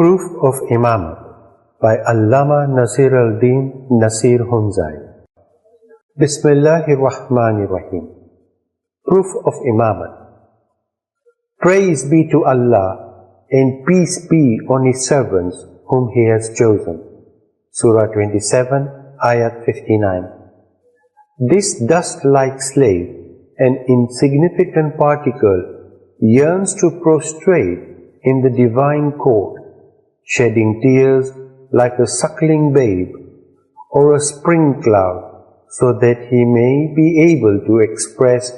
Proof of Imamat by Allamah Nasir Nasir Hunzai. Bismillahirrahmanirrahim. Proof of Imamat. Praise be to Allah and peace be on His servants whom He has chosen. Surah 27, Ayat 59. This dust-like slave, an insignificant particle, yearns to prostrate in the divine court, shedding tears like a suckling babe or a spring cloud, so that he may be able to express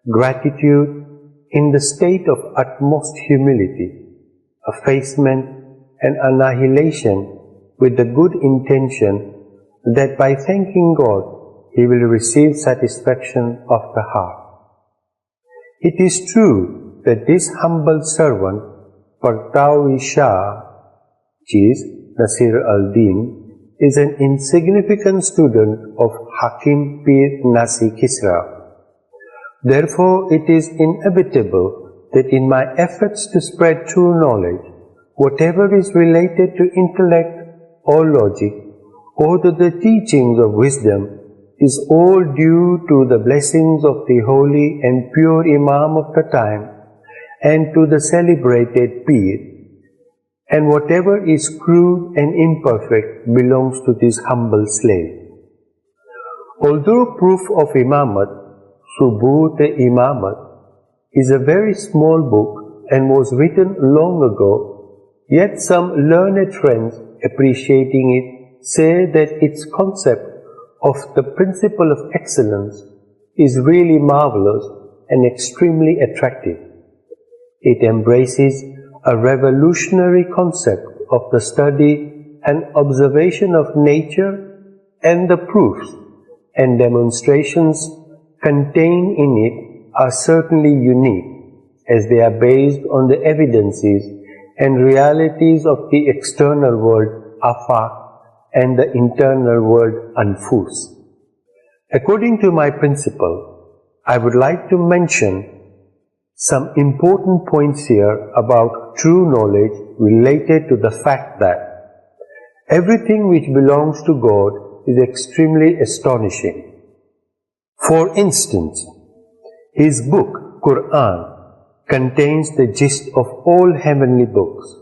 gratitude in the state of utmost humility, effacement and annihilation, with the good intention that by thanking God he will receive satisfaction of the heart. It is true that this humble servant, Partawi Shah, which is Nasir al-Din, is an insignificant student of Hakim Pir Nasi Kisra. Therefore, it is inevitable that in my efforts to spread true knowledge, whatever is related to intellect or logic, or to the teachings of wisdom, is all due to the blessings of the holy and pure Imam of the time and to the celebrated Pir, and whatever is crude and imperfect belongs to this humble slave. Although proof of Imamat, Subut-e-Imamat, is a very small book and was written long ago, yet some learned friends appreciating it say that its concept of the principle of excellence is really marvelous and extremely attractive. It embraces a revolutionary concept of the study and observation of nature, and the proofs and demonstrations contained in it are certainly unique, as they are based on the evidences and realities of the external world, afaq, and the internal world, anfus. According to my principle, I would like to mention some important points here about true knowledge related to the fact that everything which belongs to God is extremely astonishing. For instance, His book, Quran, contains the gist of all heavenly books.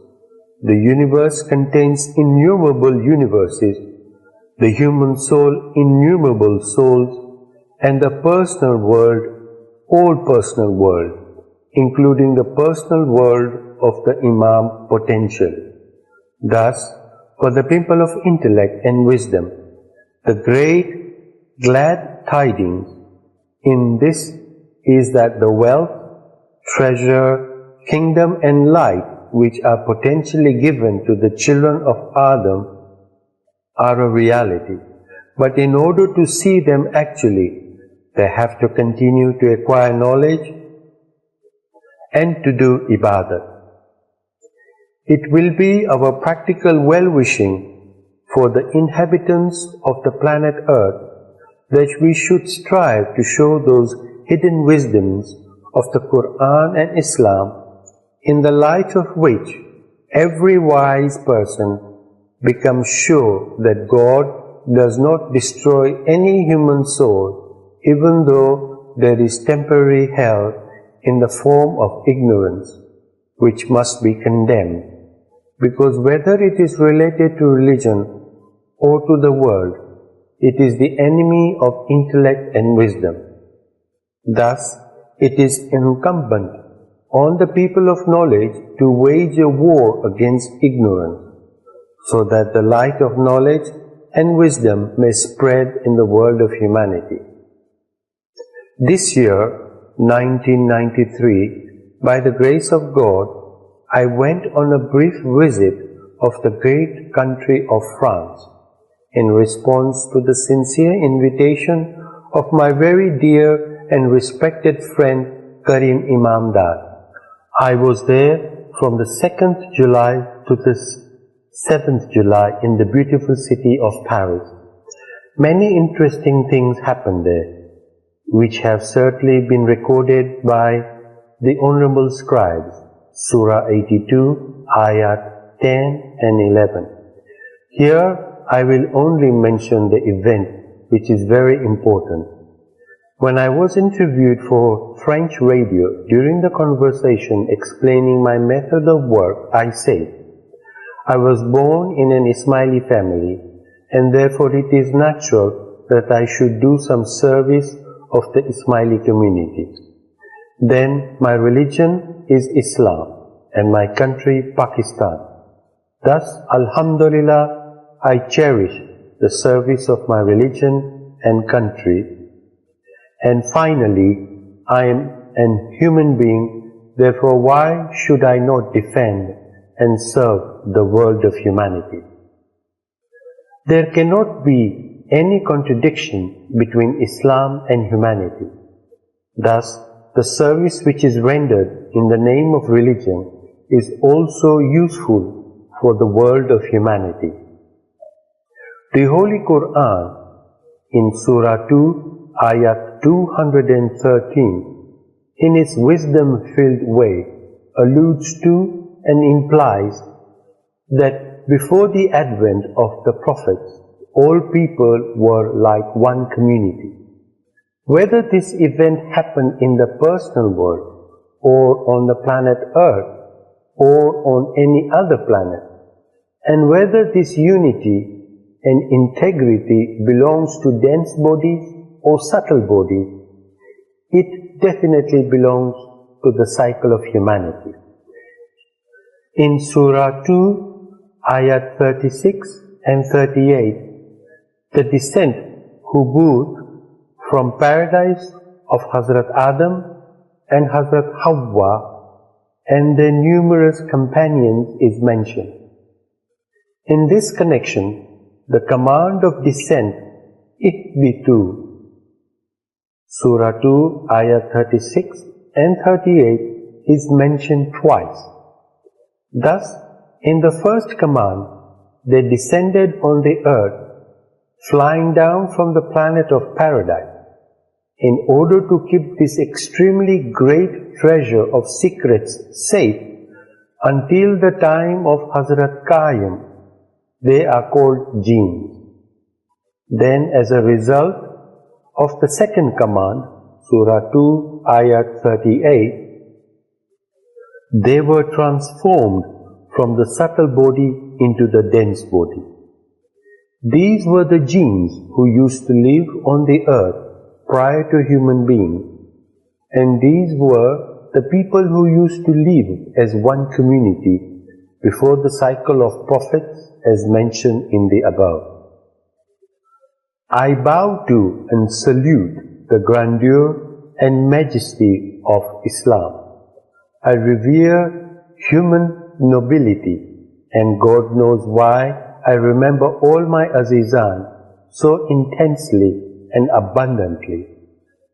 The universe contains innumerable universes, the human soul innumerable souls, and the personal world, all personal world, including the personal world of the Imam potential. Thus, for the people of intellect and wisdom, the great glad tidings in this is that the wealth, treasure, kingdom and light which are potentially given to the children of Adam are a reality. But in order to see them actually, they have to continue to acquire knowledge and to do ibadat. It will be our practical well-wishing for the inhabitants of the planet Earth that we should strive to show those hidden wisdoms of the Quran and Islam, in the light of which every wise person becomes sure that God does not destroy any human soul, even though there is temporary hell in the form of ignorance, which must be condemned, because whether it is related to religion or to the world, it is the enemy of intellect and wisdom. Thus, it is incumbent on the people of knowledge to wage a war against ignorance, so that the light of knowledge and wisdom may spread in the world of humanity. This year, 1993, by the grace of God, I went on a brief visit of the great country of France, in response to the sincere invitation of my very dear and respected friend Karim Imam Dad. I was there from the 2nd July to the 7th July in the beautiful city of Paris. Many interesting things happened there, which have certainly been recorded by the honorable scribes, Surah 82, Ayat 10 and 11. Here I will only mention the event which is very important. When I was interviewed for French radio, during the conversation explaining my method of work, I said, I was born in an Ismaili family, and therefore it is natural that I should do some service of the Ismaili community. Then my religion is Islam, and my country Pakistan. Thus, Alhamdulillah, I cherish the service of my religion and country. And finally, I am a human being, therefore why should I not defend and serve the world of humanity? There cannot be any contradiction between Islam and humanity. Thus, the service which is rendered in the name of religion is also useful for the world of humanity. The Holy Quran in Surah 2, Ayat 213, in its wisdom-filled way, alludes to and implies that before the advent of the prophets, all people were like one community. Whether this event happened in the personal world, or on the planet Earth, or on any other planet, and whether this unity and integrity belongs to dense bodies or subtle bodies, it definitely belongs to the cycle of humanity. In Surah 2, Ayat 36 and 38, the descent hubud from paradise of Hazrat Adam and Hazrat Hawwa and their numerous companions is mentioned. In this connection, the command of descent, Ihbitu, Surah 2, Ayat 36 and 38 is mentioned twice. Thus, in the first command, they descended on the earth, flying down from the planet of paradise, in order to keep this extremely great treasure of secrets safe until the time of Hazrat Qayyum. They are called jinns. Then, as a result of the second command, Surah 2, Ayat 38, they were transformed from the subtle body into the dense body. These were the jinns who used to live on the earth prior to human beings, and these were the people who used to live as one community before the cycle of prophets as mentioned in the above. I bow to and salute the grandeur and majesty of Islam. I revere human nobility, and God knows why I remember all my Azizan so intensely and abundantly.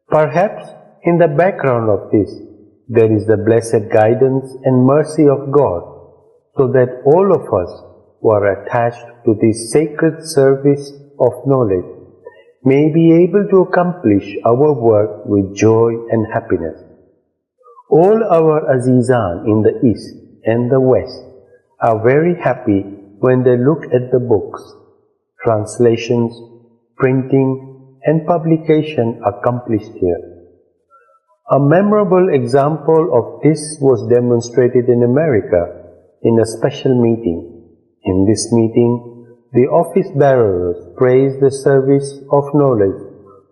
Perhaps in the background of this, there is the blessed guidance and mercy of God, so that all of us who are attached to this sacred service of knowledge may be able to accomplish our work with joy and happiness. All our Azizan in the East and the West are very happy when they look at the books, translations, printing and publication accomplished here. A memorable example of this was demonstrated in America in a special meeting. In this meeting, the office bearers praised the service of knowledge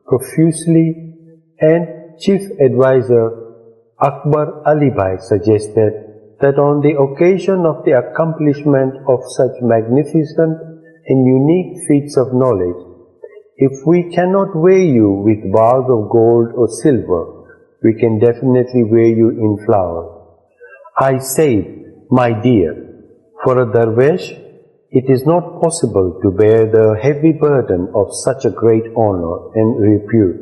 profusely, and Chief Advisor Akbar Ali Bhai suggested that on the occasion of the accomplishment of such magnificent and unique feats of knowledge, if we cannot weigh you with bars of gold or silver, we can definitely weigh you in flowers. I said, my dear, for a darwish, it is not possible to bear the heavy burden of such a great honor and repute,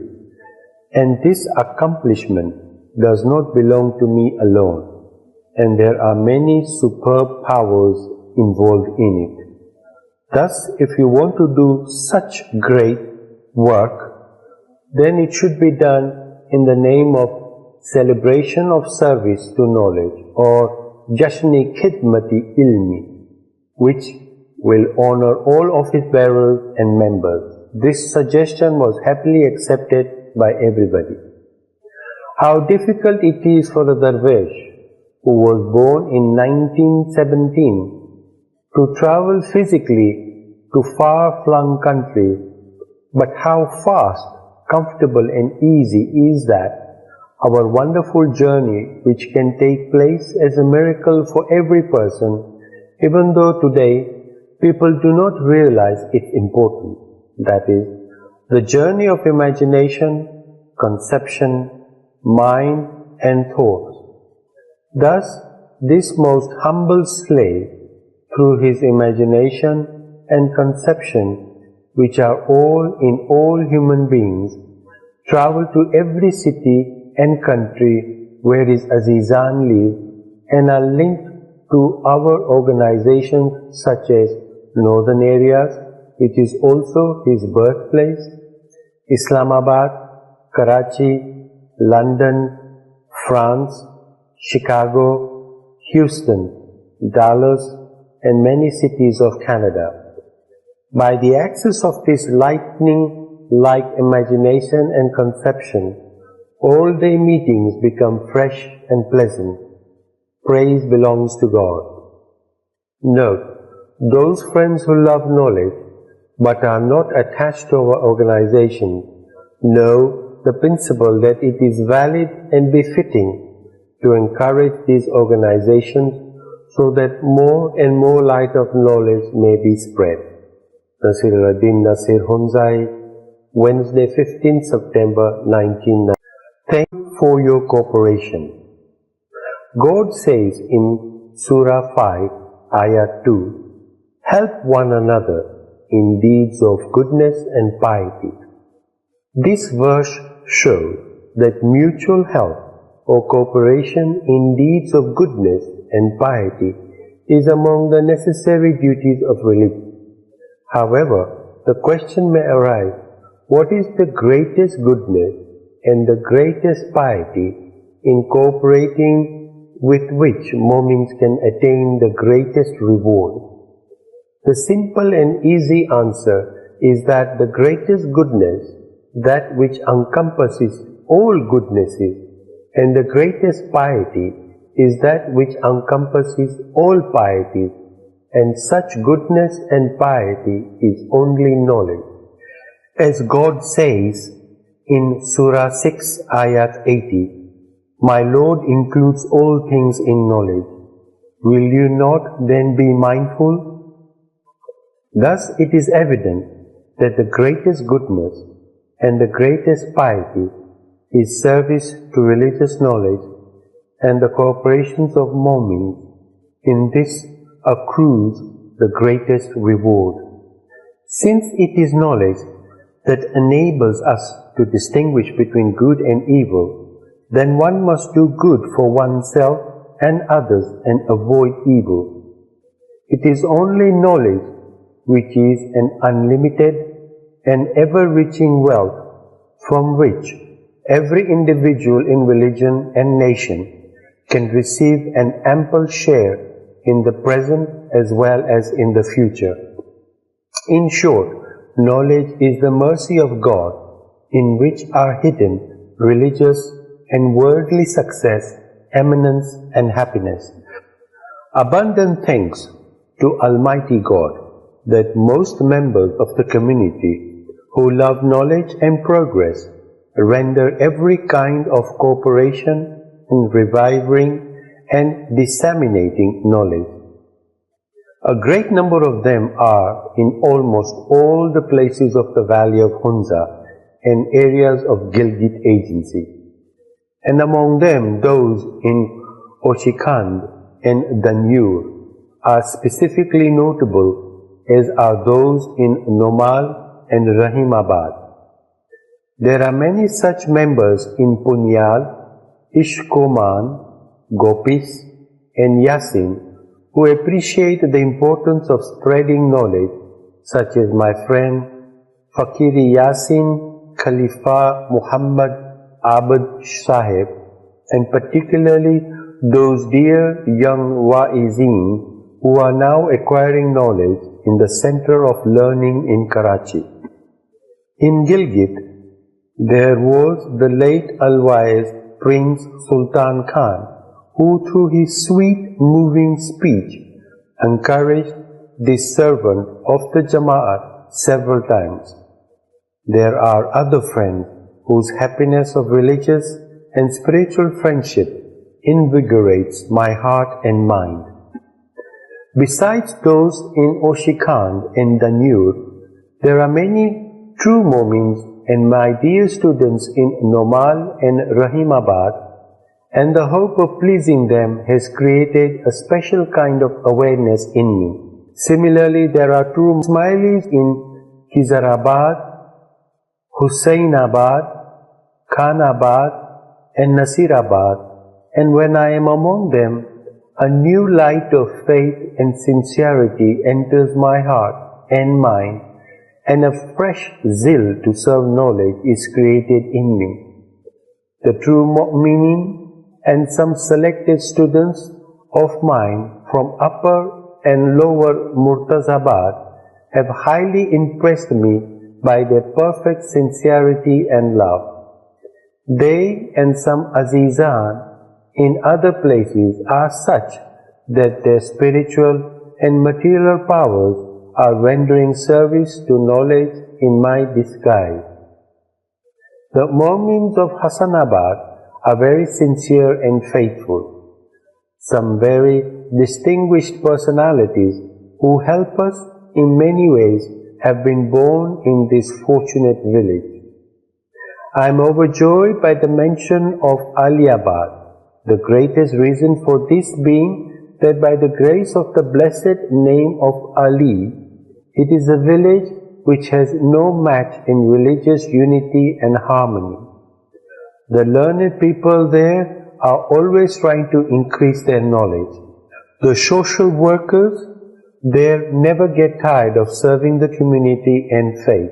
and this accomplishment does not belong to me alone, and there are many superb powers involved in it. Thus, if you want to do such great work, then it should be done in the name of celebration of service to knowledge, or Jashni Khidmati Ilmi, which will honor all office bearers and members. This suggestion was happily accepted by everybody. How difficult it is for a Darwish who was born in 1917 to travel physically to far-flung countries, but how fast, comfortable and easy is that our wonderful journey, which can take place as a miracle for every person, even though today people do not realize its importance. That is, the journey of imagination, conception, mind and thoughts. Thus, this most humble slave, through his imagination and conception, which are all in all human beings, travel to every city and country where his Azizan live and are linked to our organizations such as Northern Areas, which is also his birthplace, Islamabad, Karachi, London, France, Chicago, Houston, Dallas, and many cities of Canada. By the access of this lightning-like imagination and conception, all-day meetings become fresh and pleasant. Praise belongs to God. Note, those friends who love knowledge but are not attached to our organization know the principle that it is valid and befitting to encourage these organizations so that more and more light of knowledge may be spread. Nasir Hunzai, Wednesday, 15th September 1990. Thank you for your cooperation. God says in Surah 5, Ayah 2, help one another in deeds of goodness and piety. This verse shows that mutual help or cooperation in deeds of goodness and piety is among the necessary duties of religion. However, the question may arise, what is the greatest goodness and the greatest piety in cooperating with which Mu'mins can attain the greatest reward? The simple and easy answer is that the greatest goodness, that which encompasses all goodnesses, and the greatest piety is that which encompasses all pieties, and such goodness and piety is only knowledge. As God says in Surah 6, Ayat 80, my Lord includes all things in knowledge. Will you not then be mindful? Thus it is evident that the greatest goodness and the greatest piety is service to religious knowledge, and the cooperations of Mu'mins in this accrues the greatest reward. Since it is knowledge that enables us to distinguish between good and evil, then one must do good for oneself and others and avoid evil. It is only knowledge which is an unlimited and ever-reaching wealth from which every individual in religion and nation can receive an ample share in the present as well as in the future. In short, knowledge is the mercy of God in which are hidden religious and worldly success, eminence and happiness. Abundant thanks to Almighty God that most members of the community who love knowledge and progress render every kind of cooperation in reviving and disseminating knowledge. A great number of them are in almost all the places of the valley of Hunzai and areas of Gilgit agency, and among them those in Oshikand and Danur are specifically notable, as are those in Nomal and Rahimabad. There are many such members in Punyal, Ishkoman, Gopis and Yasin who appreciate the importance of spreading knowledge, such as my friend Fakiri Yasin Khalifa Muhammad Abad Sahib, and particularly those dear young Wa'izin who are now acquiring knowledge in the Center of Learning in Karachi. In Gilgit, there was the late Alwais Prince Sultan Khan, who through his sweet, moving speech encouraged this servant of the Jama'at several times. There are other friends whose happiness of religious and spiritual friendship invigorates my heart and mind. Besides those in Oshikand and Danur, there are many true moments, and my dear students in Nomal and Rahimabad, and the hope of pleasing them has created a special kind of awareness in me. Similarly, there are true Ismailis in Khizarabad, Husainabad, Khanabad and Nasirabad, and when I am among them, a new light of faith and sincerity enters my heart and mind, and a fresh zeal to serve knowledge is created in me. The true meaning and some selected students of mine from Upper and Lower Murtazabad have highly impressed me by their perfect sincerity and love. They and some Azizan in other places are such that their spiritual and material powers are rendering service to knowledge in my disguise. The Mu'mins of Hassanabad are very sincere and faithful. Some very distinguished personalities who help us in many ways have been born in this fortunate village. I am overjoyed by the mention of Aliabad, the greatest reason for this being that by the grace of the blessed name of Ali, it is a village which has no match in religious unity and harmony. The learned people there are always trying to increase their knowledge. The social workers there never get tired of serving the community and faith.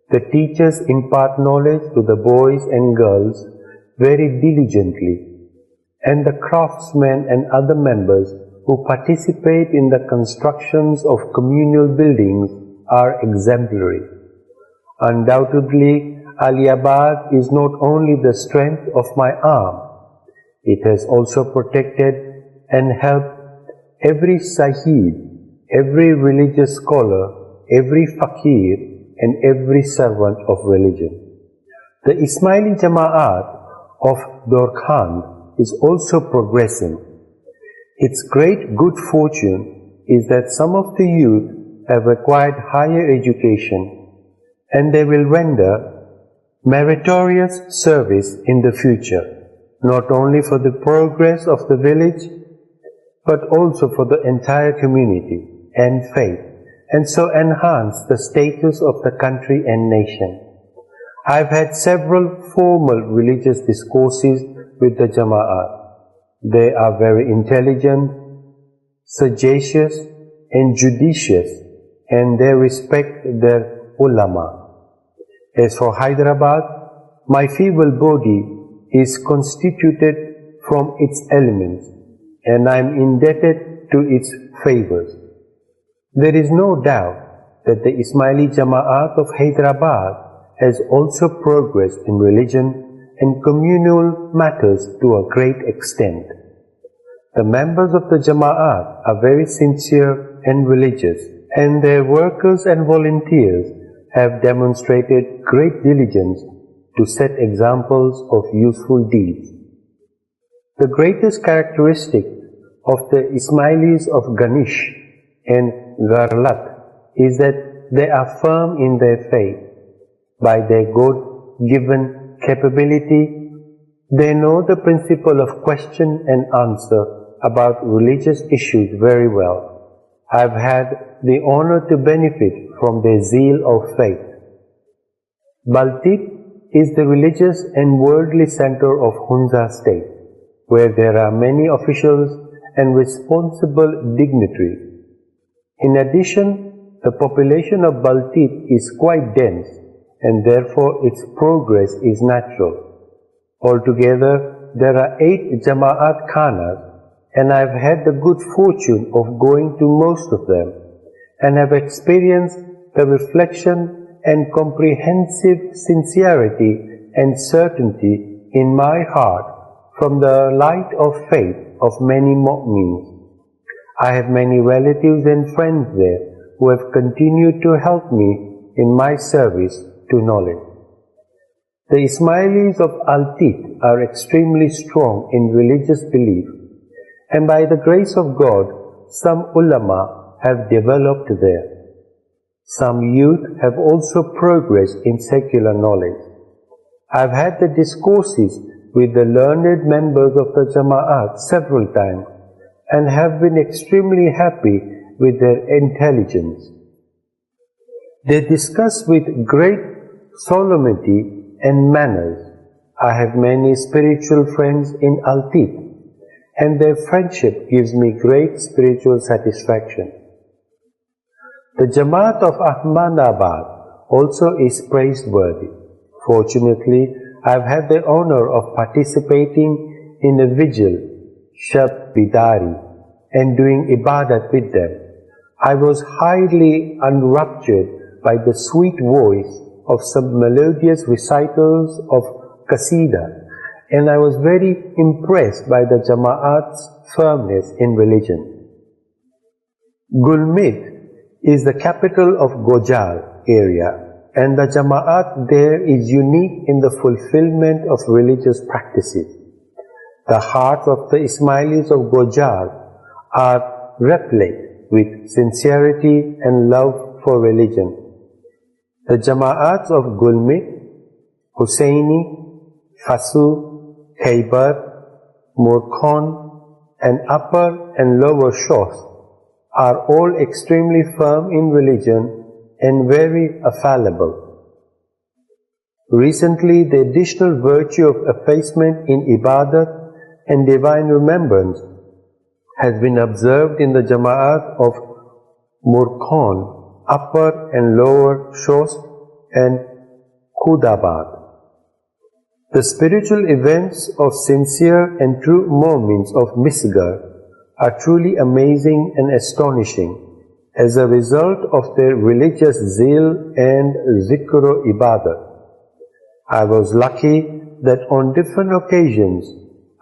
The teachers impart knowledge to the boys and girls very diligently, and the craftsmen and other members who participate in the constructions of communal buildings are exemplary. Undoubtedly, Aliabad is not only the strength of my arm, it has also protected and helped every Sahib, every religious scholar, every fakir, and every servant of religion. The Ismaili Jama'at of Dorkhand is also progressing. Its great good fortune is that some of the youth have acquired higher education, and they will render meritorious service in the future, not only for the progress of the village, but also for the entire community and faith, and so enhance the status of the country and nation. I have had several formal religious discourses with the Jama'at. They are very intelligent, sagacious, and judicious, and they respect their Allamah. As for Hyderabad, my feeble body is constituted from its elements, and I am indebted to its favors. There is no doubt that the Ismaili Jama'at of Hyderabad has also progressed in religion and communal matters to a great extent. The members of the Jama'at are very sincere and religious, and their workers and volunteers have demonstrated great diligence to set examples of useful deeds. The greatest characteristic of the Ismailis of Ganesh and Garlat is that they are firm in their faith. By their God-given capability, they know the principle of question and answer about religious issues very well. I have had the honor to benefit from their zeal of faith. Baltik is the religious and worldly center of Hunzai state, where there are many officials and responsible dignitaries. In addition, the population of Baltik is quite dense, and therefore its progress is natural. Altogether, there are 8 Jama'at Khanas, and I've had the good fortune of going to most of them, and have experienced the reflection and comprehensive sincerity and certainty in my heart from the light of faith of many mu'mins. I have many relatives and friends there who have continued to help me in my service to knowledge. The Ismailis of Al-Tit are extremely strong in religious belief, and by the grace of God, some ulama have developed there. Some youth have also progressed in secular knowledge. I have had the discourses with the learned members of the Jama'at several times and have been extremely happy with their intelligence. They discuss with great solemnity and manners. I have many spiritual friends in Al-Tit, and their friendship gives me great spiritual satisfaction. The Jamaat of Ahmadabad also is praiseworthy. Fortunately, I have had the honor of participating in a vigil, Shab Bidari, and doing ibadat with them. I was highly enraptured by the sweet voice of some melodious recitals of Qasida, and I was very impressed by the Jama'at's firmness in religion. Gulmit is the capital of Gojal area, and the Jama'at there is unique in the fulfillment of religious practices. The hearts of the Ismailis of Gojal are replete with sincerity and love for religion. The Jama'ats of Gulmit, Husseini, Fasu, Khaybar, Murkhan, and Upper and Lower Shores are all extremely firm in religion and very affable. Recently, the additional virtue of effacement in ibadat and divine remembrance has been observed in the Jama'at of Murkhan, Upper and Lower Shores, and Khudabad. The spiritual events of sincere and true moments of Misgar are truly amazing and astonishing as a result of their religious zeal and zikr ibadah. I was lucky that on different occasions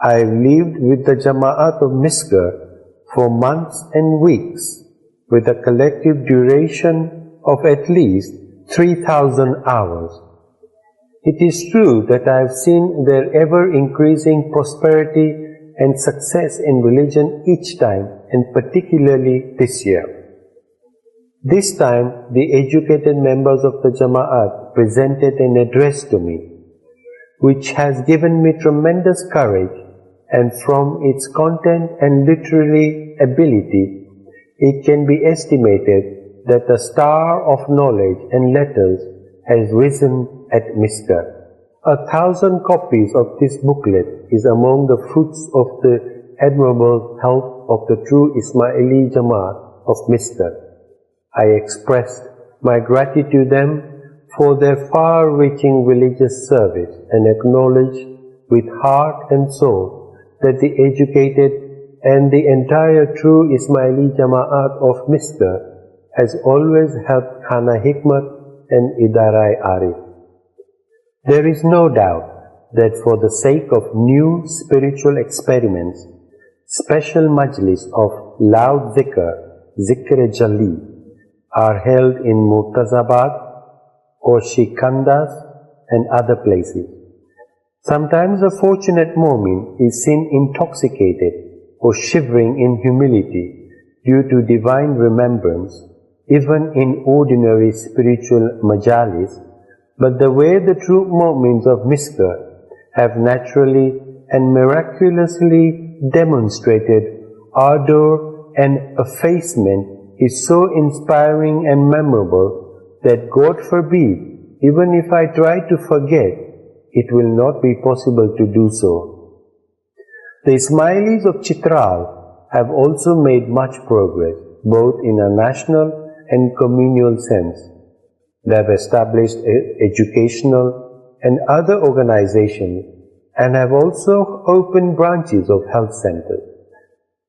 I lived with the Jama'at of Misgar for months and weeks with a collective duration of at least 3,000 hours. It is true that I have seen their ever-increasing prosperity and success in religion each time, and particularly this year. This time, the educated members of the Jama'at presented an address to me, which has given me tremendous courage, and from its content and literary ability, it can be estimated that the star of knowledge and letters has risen at Misgar. 1,000 copies of this booklet is among the fruits of the admirable help of the true Ismaili Jamaat of Misgar. I expressed my gratitude to them for their far-reaching religious service and acknowledge with heart and soul that the educated and the entire true Ismaili Jamaat of Misgar has always helped Khana Hikmat and Idarai Arif. There is no doubt that for the sake of new spiritual experiments, special majlis of loud zikr jali, are held in Murtazabad or Shikandas and other places. Sometimes a fortunate mu'min is seen intoxicated or shivering in humility due to divine remembrance, even in ordinary spiritual majalis, but the way the true mu'mins of Misgar have naturally and miraculously demonstrated ardor and effacement is so inspiring and memorable that God forbid, even if I try to forget, it will not be possible to do so. The Ismailis of Chitral have also made much progress, both in a national and communal sense. They have established educational and other organizations and have also opened branches of health centers.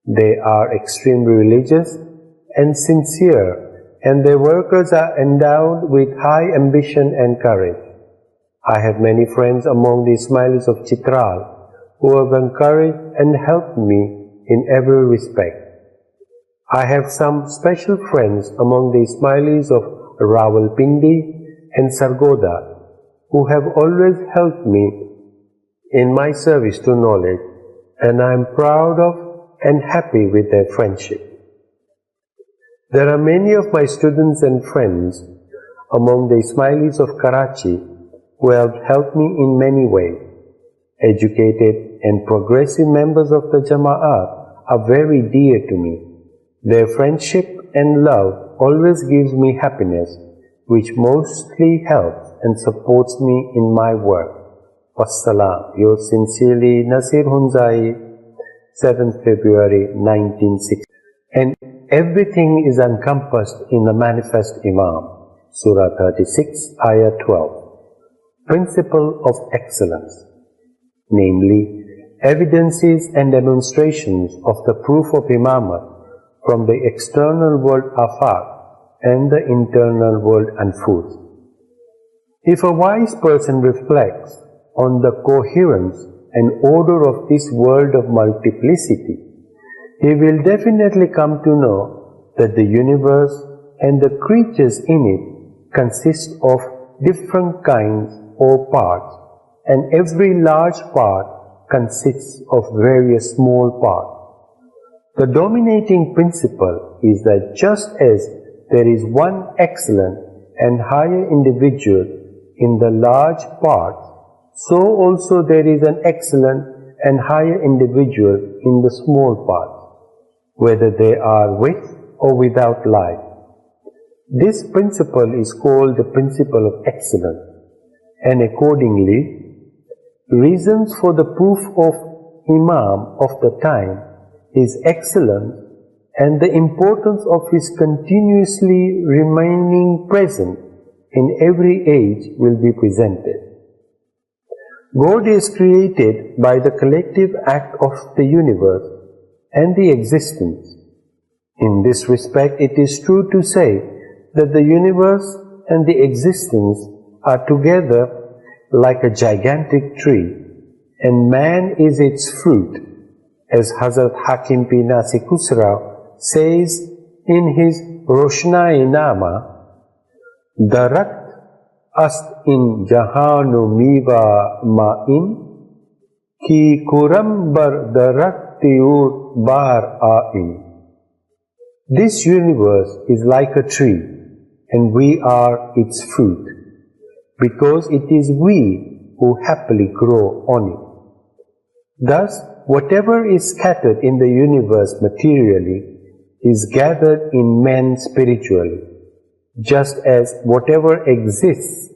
They are extremely religious and sincere, and their workers are endowed with high ambition and courage. I have many friends among the Ismailis of Chitral who have encouraged and helped me in every respect. I have some special friends among the Ismailis of Rawalpindi and Sargodha who have always helped me in my service to knowledge, and I am proud of and happy with their friendship. There are many of my students and friends among the Ismailis of Karachi who have helped me in many ways. Educated and progressive members of the Jama'at are very dear to me. Their friendship and love always gives me happiness, which mostly helps and supports me in my work. Wassalam. Yours sincerely, Nasir Hunzai, 7th February 1960. And everything is encompassed in the Manifest Imam, Surah 36, Ayah 12. Principle of excellence, namely, evidences and demonstrations of the proof of Imamat from the external world afaq and the internal world unfolds. If a wise person reflects on the coherence and order of this world of multiplicity, he will definitely come to know that the universe and the creatures in it consist of different kinds or parts, and every large part consists of various small parts. The dominating principle is that just as there is one excellent and higher individual in the large part, so also there is an excellent and higher individual in the small part, whether they are with or without life. This principle is called the principle of excellence, and accordingly, reasons for the proof of Imam of the time, his excellence, and the importance of his continuously remaining present in every age will be presented. God is created by the collective act of the universe and the existence. In this respect, it is true to say that the universe and the existence are together like a gigantic tree, and man is its fruit, as Hazrat Hakim P. Nasir says in his Roshnai Nama, Darakt ast in jahanu miwa ma'in, ki kuram bar daraktiur bar a'in. This universe is like a tree, and we are its fruit, because it is we who happily grow on it. Thus, whatever is scattered in the universe materially is gathered in men spiritually, just as whatever exists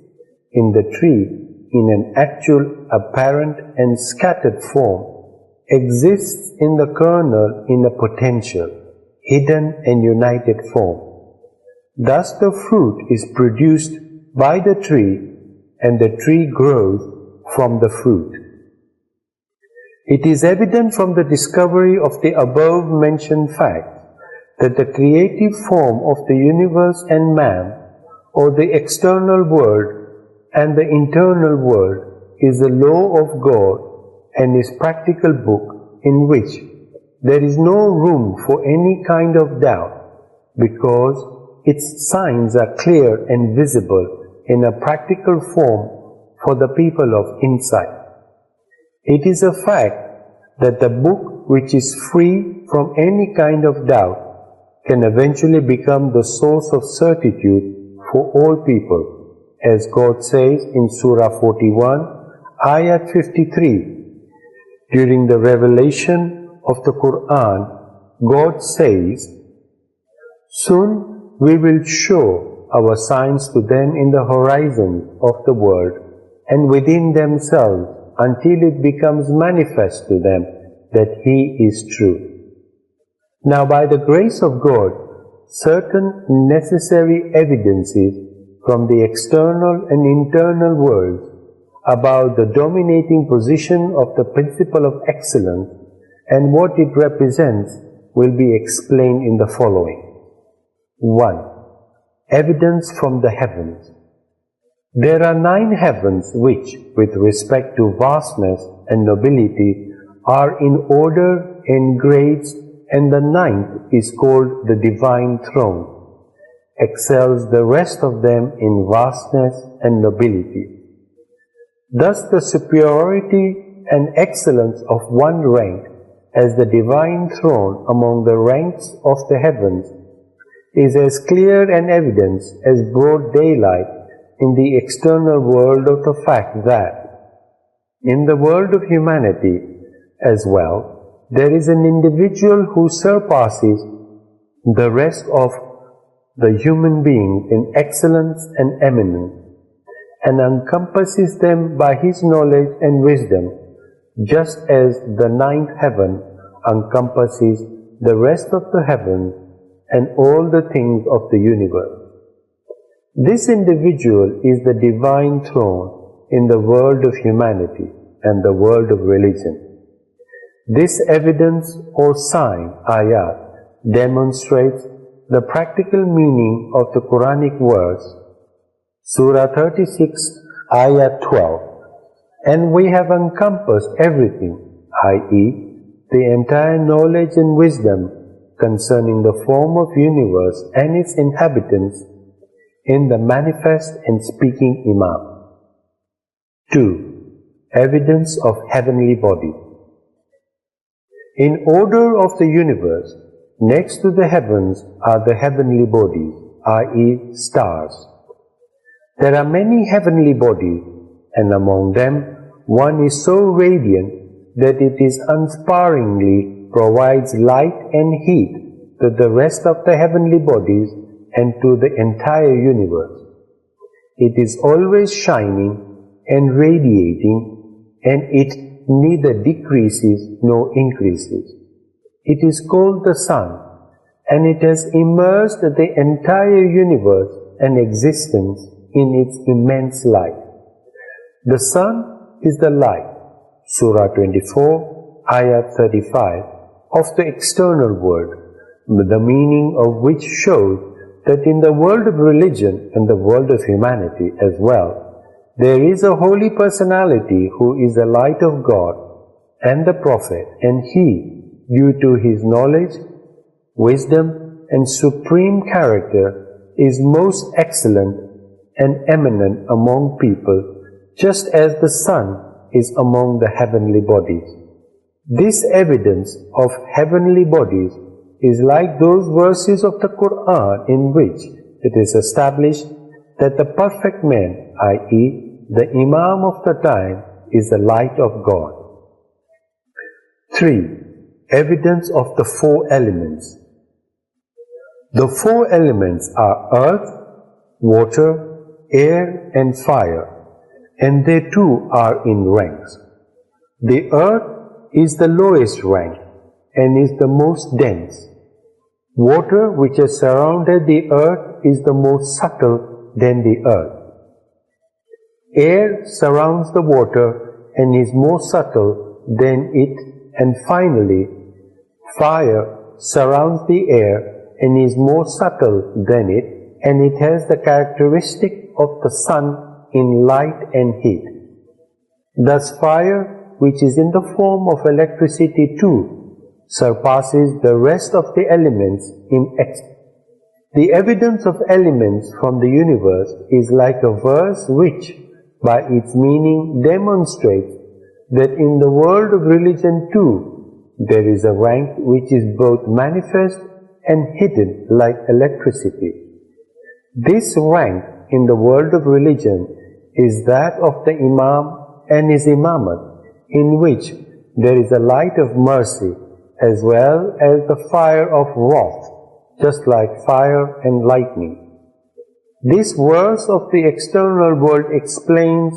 in the tree in an actual, apparent and scattered form exists in the kernel in a potential, hidden and united form. Thus the fruit is produced by the tree, and the tree grows from the fruit. It is evident from the discovery of the above mentioned fact that the creative form of the universe and man, or the external world and the internal world, is the law of God and His practical book, in which there is no room for any kind of doubt, because its signs are clear and visible in a practical form for the people of insight. It is a fact that the book, which is free from any kind of doubt, can eventually become the source of certitude for all people, as God says in Surah 41, Ayat 53. During the revelation of the Quran, God says, "Soon we will show our signs to them in the horizon of the world and within themselves, until it becomes manifest to them that He is true." Now, by the grace of God, certain necessary evidences from the external and internal worlds about the dominating position of the principle of excellence and what it represents will be explained in the following. 1. Evidence from the heavens. There are 9 heavens which, with respect to vastness and nobility, are in order and grades, and the 9th is called the Divine Throne, excels the rest of them in vastness and nobility. Thus the superiority and excellence of one rank as the Divine Throne among the ranks of the heavens is as clear an evidence as broad daylight in the external world of the fact that, in the world of humanity as well, there is an individual who surpasses the rest of the human beings in excellence and eminence, and encompasses them by his knowledge and wisdom, just as the 9th heaven encompasses the rest of the heavens and all the things of the universe. This individual is the Divine Throne in the world of humanity and the world of religion. This evidence or sign, ayat, demonstrates the practical meaning of the Quranic verse, Surah 36, ayat 12, and we have encompassed everything, i.e., the entire knowledge and wisdom concerning the form of universe and its inhabitants in the manifest and speaking Imam. 2. Evidence of heavenly bodies. In order of the universe, next to the heavens are the heavenly bodies, i.e. stars. There are many heavenly bodies, and among them one is so radiant that it is unsparingly provides light and heat to the rest of the heavenly bodies and to the entire universe. It is always shining and radiating, and it neither decreases nor increases. It is called the sun, and it has immersed the entire universe and existence in its immense light. The sun is the light, Surah 24, Ayat 35, of the external world, the meaning of which shows that in the world of religion and the world of humanity as well, there is a holy personality who is the light of God and the Prophet, and he, due to his knowledge, wisdom, and supreme character, is most excellent and eminent among people, just as the sun is among the heavenly bodies. This evidence of heavenly bodies is like those verses of the Quran in which it is established that the perfect man, i.e., the Imam of the time, is the light of God. 3. Evidence of the 4 elements. The 4 elements are earth, water, air, and fire, and they too are in ranks. The earth is the lowest rank and is the most dense. Water, which has surrounded the earth, is the most subtle than the earth. Air surrounds the water and is more subtle than it, and finally, fire surrounds the air and is more subtle than it, and it has the characteristic of the sun in light and heat. Thus fire, which is in the form of electricity too, surpasses the rest of the elements in excellence. The evidence of elements from the universe is like a verse which, by its meaning, demonstrates that in the world of religion too, there is a rank which is both manifest and hidden like electricity. This rank in the world of religion is that of the Imam and his Imamat, in which there is a light of mercy as well as the fire of wrath, just like fire and lightning. This verse of the external world explains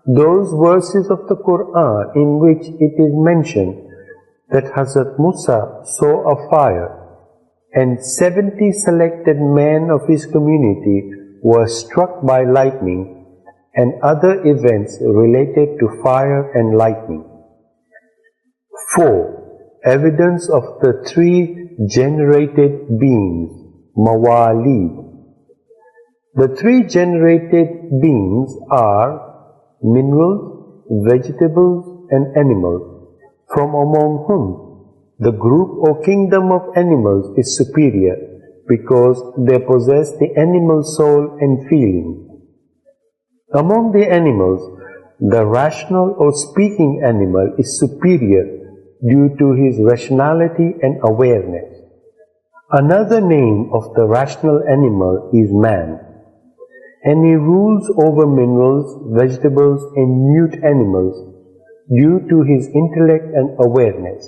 those verses of the Quran in which it is mentioned that Hazrat Musa saw a fire, and 70 selected men of his community were struck by lightning, and other events related to fire and lightning. 4. Evidence of the 3 generated beings, mawalid. The three generated beings are minerals, vegetables, and animals, from among whom the group or kingdom of animals is superior because they possess the animal soul and feeling. Among the animals, the rational or speaking animal is superior due to his rationality and awareness. Another name of the rational animal is man, and he rules over minerals, vegetables, and mute animals due to his intellect and awareness,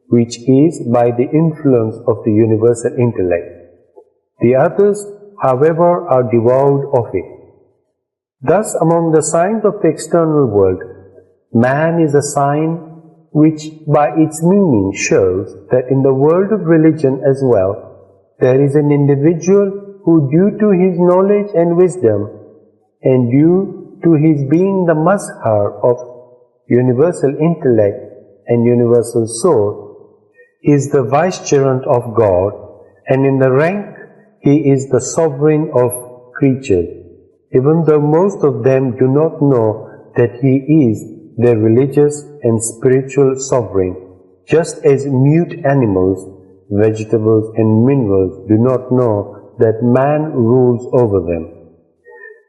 which is by the influence of the universal intellect. The others, however, are devoid of it. Thus, among the signs of the external world, man is a sign which by its meaning shows that in the world of religion as well, there is an individual who, due to his knowledge and wisdom, and due to his being the mazhar of universal intellect and universal soul, is the vicegerent of God, and in the rank he is the sovereign of creatures, even though most of them do not know that he is their religious and spiritual sovereign, just as mute animals, vegetables, and minerals do not know that man rules over them.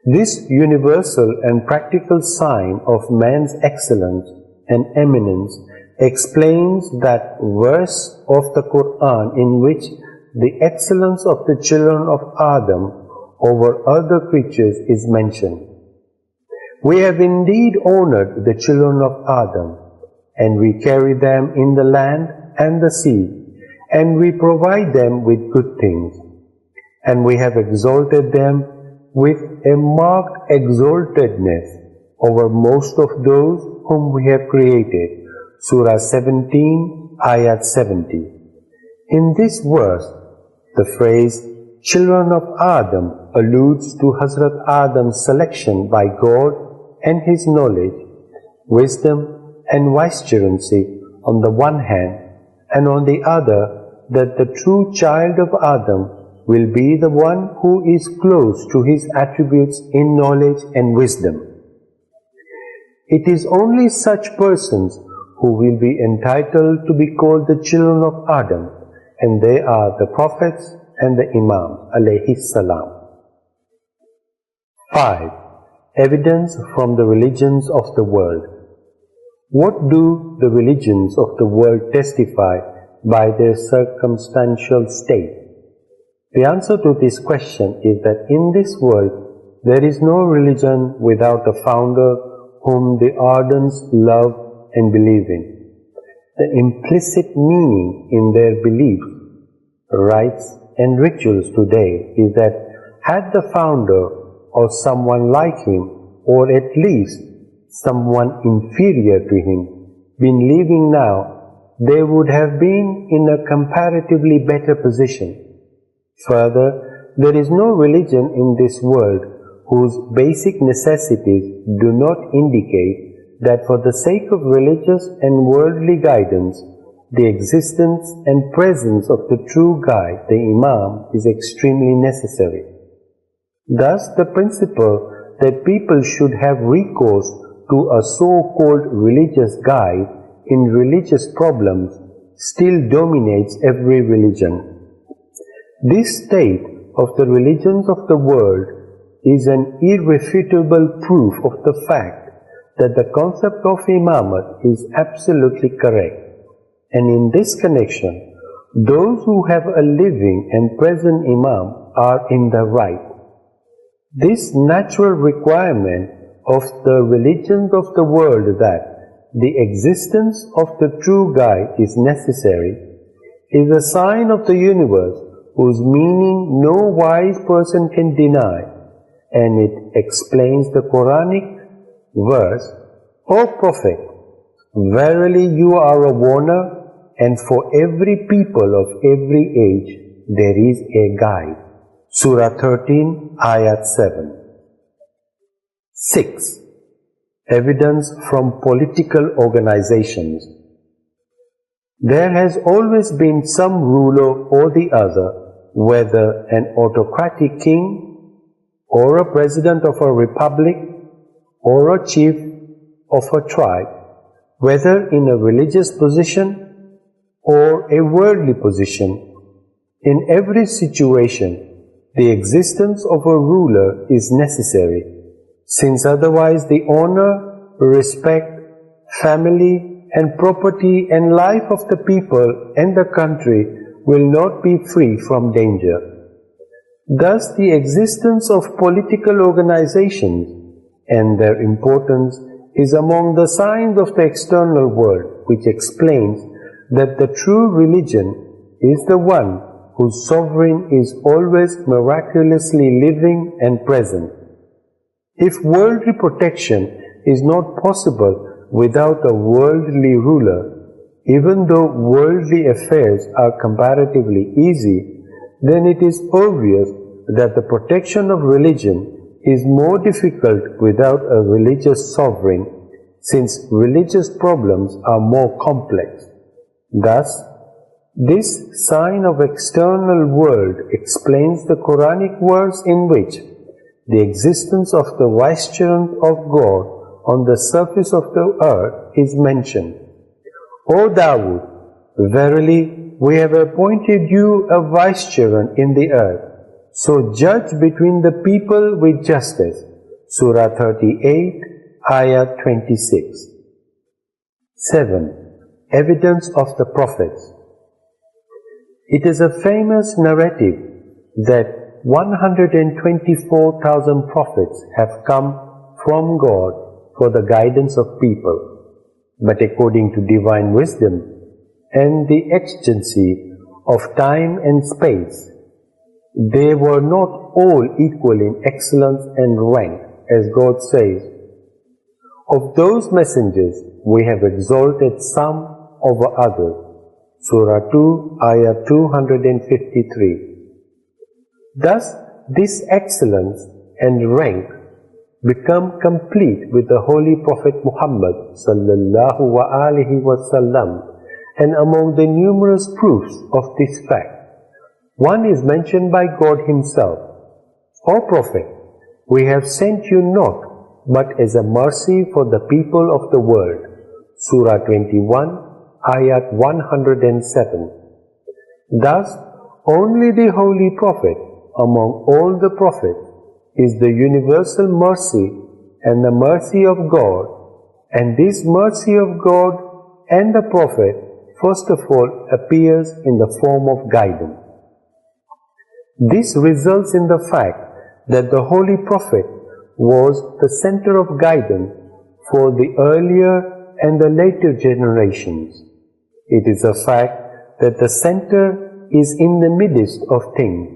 This universal and practical sign of man's excellence and eminence explains that verse of the Quran in which the excellence of the children of Adam over other creatures is mentioned. We have indeed honored the children of Adam, and we carry them in the land and the sea, and we provide them with good things. And we have exalted them with a marked exaltedness over most of those whom we have created. Surah 17, Ayat 70. In this verse, the phrase children of Adam alludes to Hazrat Adam's selection by God and his knowledge, wisdom, and vicegerency on the one hand, and on the other, that the true child of Adam will be the one who is close to his attributes in knowledge and wisdom. It is only such persons who will be entitled to be called the children of Adam, and they are the prophets and the Imam alayhi salam. 5. Evidence from the religions of the world. What do the religions of the world testify by their circumstantial state? The answer to this question is that in this world there is no religion without a founder whom the ardents love and believe in. The implicit meaning in their beliefs, rites, and rituals today is that had the founder or someone like him, or at least someone inferior to him, been living now, they would have been in a comparatively better position. Further, there is no religion in this world whose basic necessities do not indicate that for the sake of religious and worldly guidance, the existence and presence of the true guide, the Imam, is extremely necessary. Thus, the principle that people should have recourse to a so-called religious guide in religious problems still dominates every religion. This state of the religions of the world is an irrefutable proof of the fact that the concept of Imamat is absolutely correct. And in this connection, those who have a living and present Imam are in the right. This natural requirement of the religions of the world that the existence of the true guide is necessary is a sign of the universe whose meaning no wise person can deny, and it explains the Quranic verse, O Prophet, verily you are a warner, and for every people of every age there is a guide. Surah 13, Ayat 7. 6. Evidence from political organizations. There has always been some ruler or the other, whether an autocratic king, or a president of a republic, or a chief of a tribe, whether in a religious position or a worldly position. In every situation, the existence of a ruler is necessary, since otherwise the honor, respect, family, and property and life of the people and the country will not be free from danger. Thus, the existence of political organizations and their importance is among the signs of the external world, which explains that the true religion is the one whose sovereign is always miraculously living and present. If worldly protection is not possible without a worldly ruler, even though worldly affairs are comparatively easy, then it is obvious that the protection of religion is more difficult without a religious sovereign, since religious problems are more complex. Thus, this sign of external world explains the Quranic verse in which the existence of the vicegerent of God on the surface of the earth is mentioned. O Dawood, verily we have appointed you a vicegerent in the earth, so judge between the people with justice. Surah 38, Ayah 26. 7. Evidence of the Prophets. It is a famous narrative that 124,000 prophets have come from God for the guidance of people, but according to divine wisdom and the exigency of time and space, they were not all equal in excellence and rank, as God says, "Of those messengers we have exalted some over others." Surah 2, Ayah 253. Thus, this excellence and rank become complete with the Holy Prophet Muhammad sallallahu alaihi wasallam, and among the numerous proofs of this fact, one is mentioned by God Himself. O Prophet, we have sent you not but as a mercy for the people of the world. Surah 21, Ayat 107. Thus, only the Holy Prophet among all the prophets is the universal mercy and the mercy of God, and this mercy of God and the Prophet first of all appears in the form of guidance. This results in the fact that the Holy Prophet was the center of guidance for the earlier and the later generations. It is a fact that the center is in the midst of things,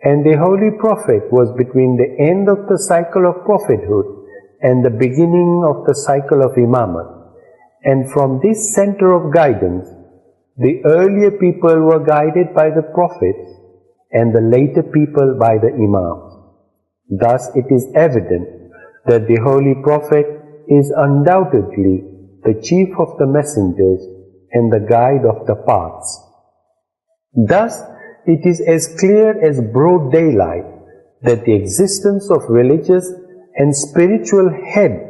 and the Holy Prophet was between the end of the cycle of prophethood and the beginning of the cycle of Imamat. And from this center of guidance, the earlier people were guided by the prophets and the later people by the Imams. Thus it is evident that the Holy Prophet is undoubtedly the chief of the messengers and the guide of the paths. Thus, it is as clear as broad daylight that the existence of religious and spiritual head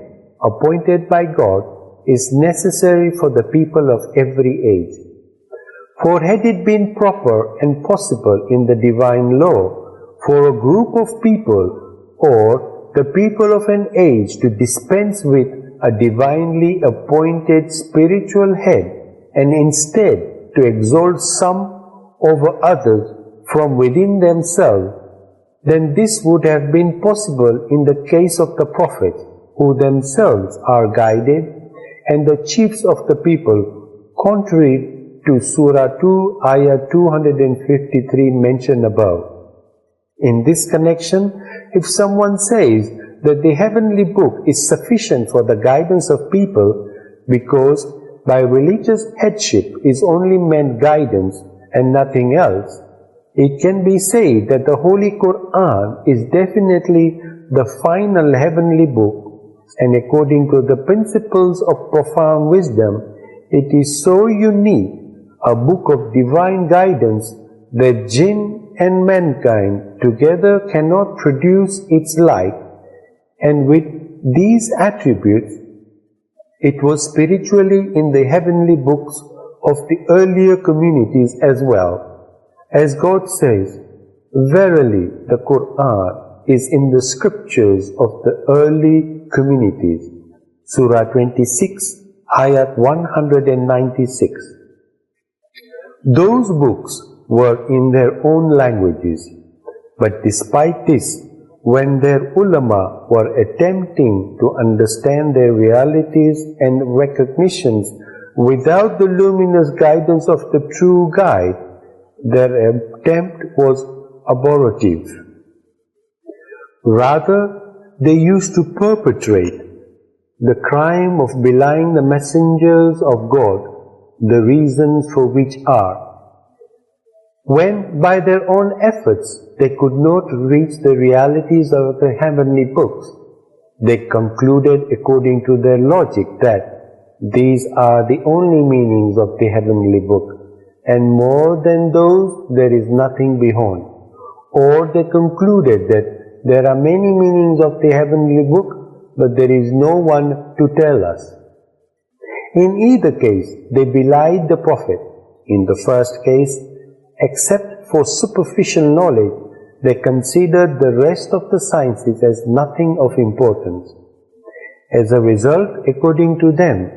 appointed by God is necessary for the people of every age. For had it been proper and possible in the divine law for a group of people or the people of an age to dispense with a divinely appointed spiritual head and instead to exalt some over others from within themselves, then this would have been possible in the case of the prophets, who themselves are guided, and the chiefs of the people, contrary to Surah 2, Ayah 253 mentioned above. In this connection, if someone says that the heavenly book is sufficient for the guidance of people because by religious headship is only meant guidance and nothing else, it can be said that the Holy Quran is definitely the final heavenly book, and according to the principles of profound wisdom, it is so unique a book of divine guidance that jinn and mankind together cannot produce its like, and with these attributes, it was spiritually in the heavenly books of the earlier communities as well. As God says, verily the Quran is in the scriptures of the early communities. Surah 26, Ayat 196. Those books were in their own languages, but despite this, when their ulama were attempting to understand their realities and recognitions without the luminous guidance of the true guide, their attempt was abortive. Rather, they used to perpetrate the crime of belying the messengers of God, the reasons for which are, when by their own efforts they could not reach the realities of the heavenly books, they concluded according to their logic that these are the only meanings of the heavenly book, and more than those there is nothing beyond. Or they concluded that there are many meanings of the heavenly book, but there is no one to tell us. In either case, they belied the Prophet. In the first case, except for superficial knowledge, they considered the rest of the sciences as nothing of importance. As a result, according to them,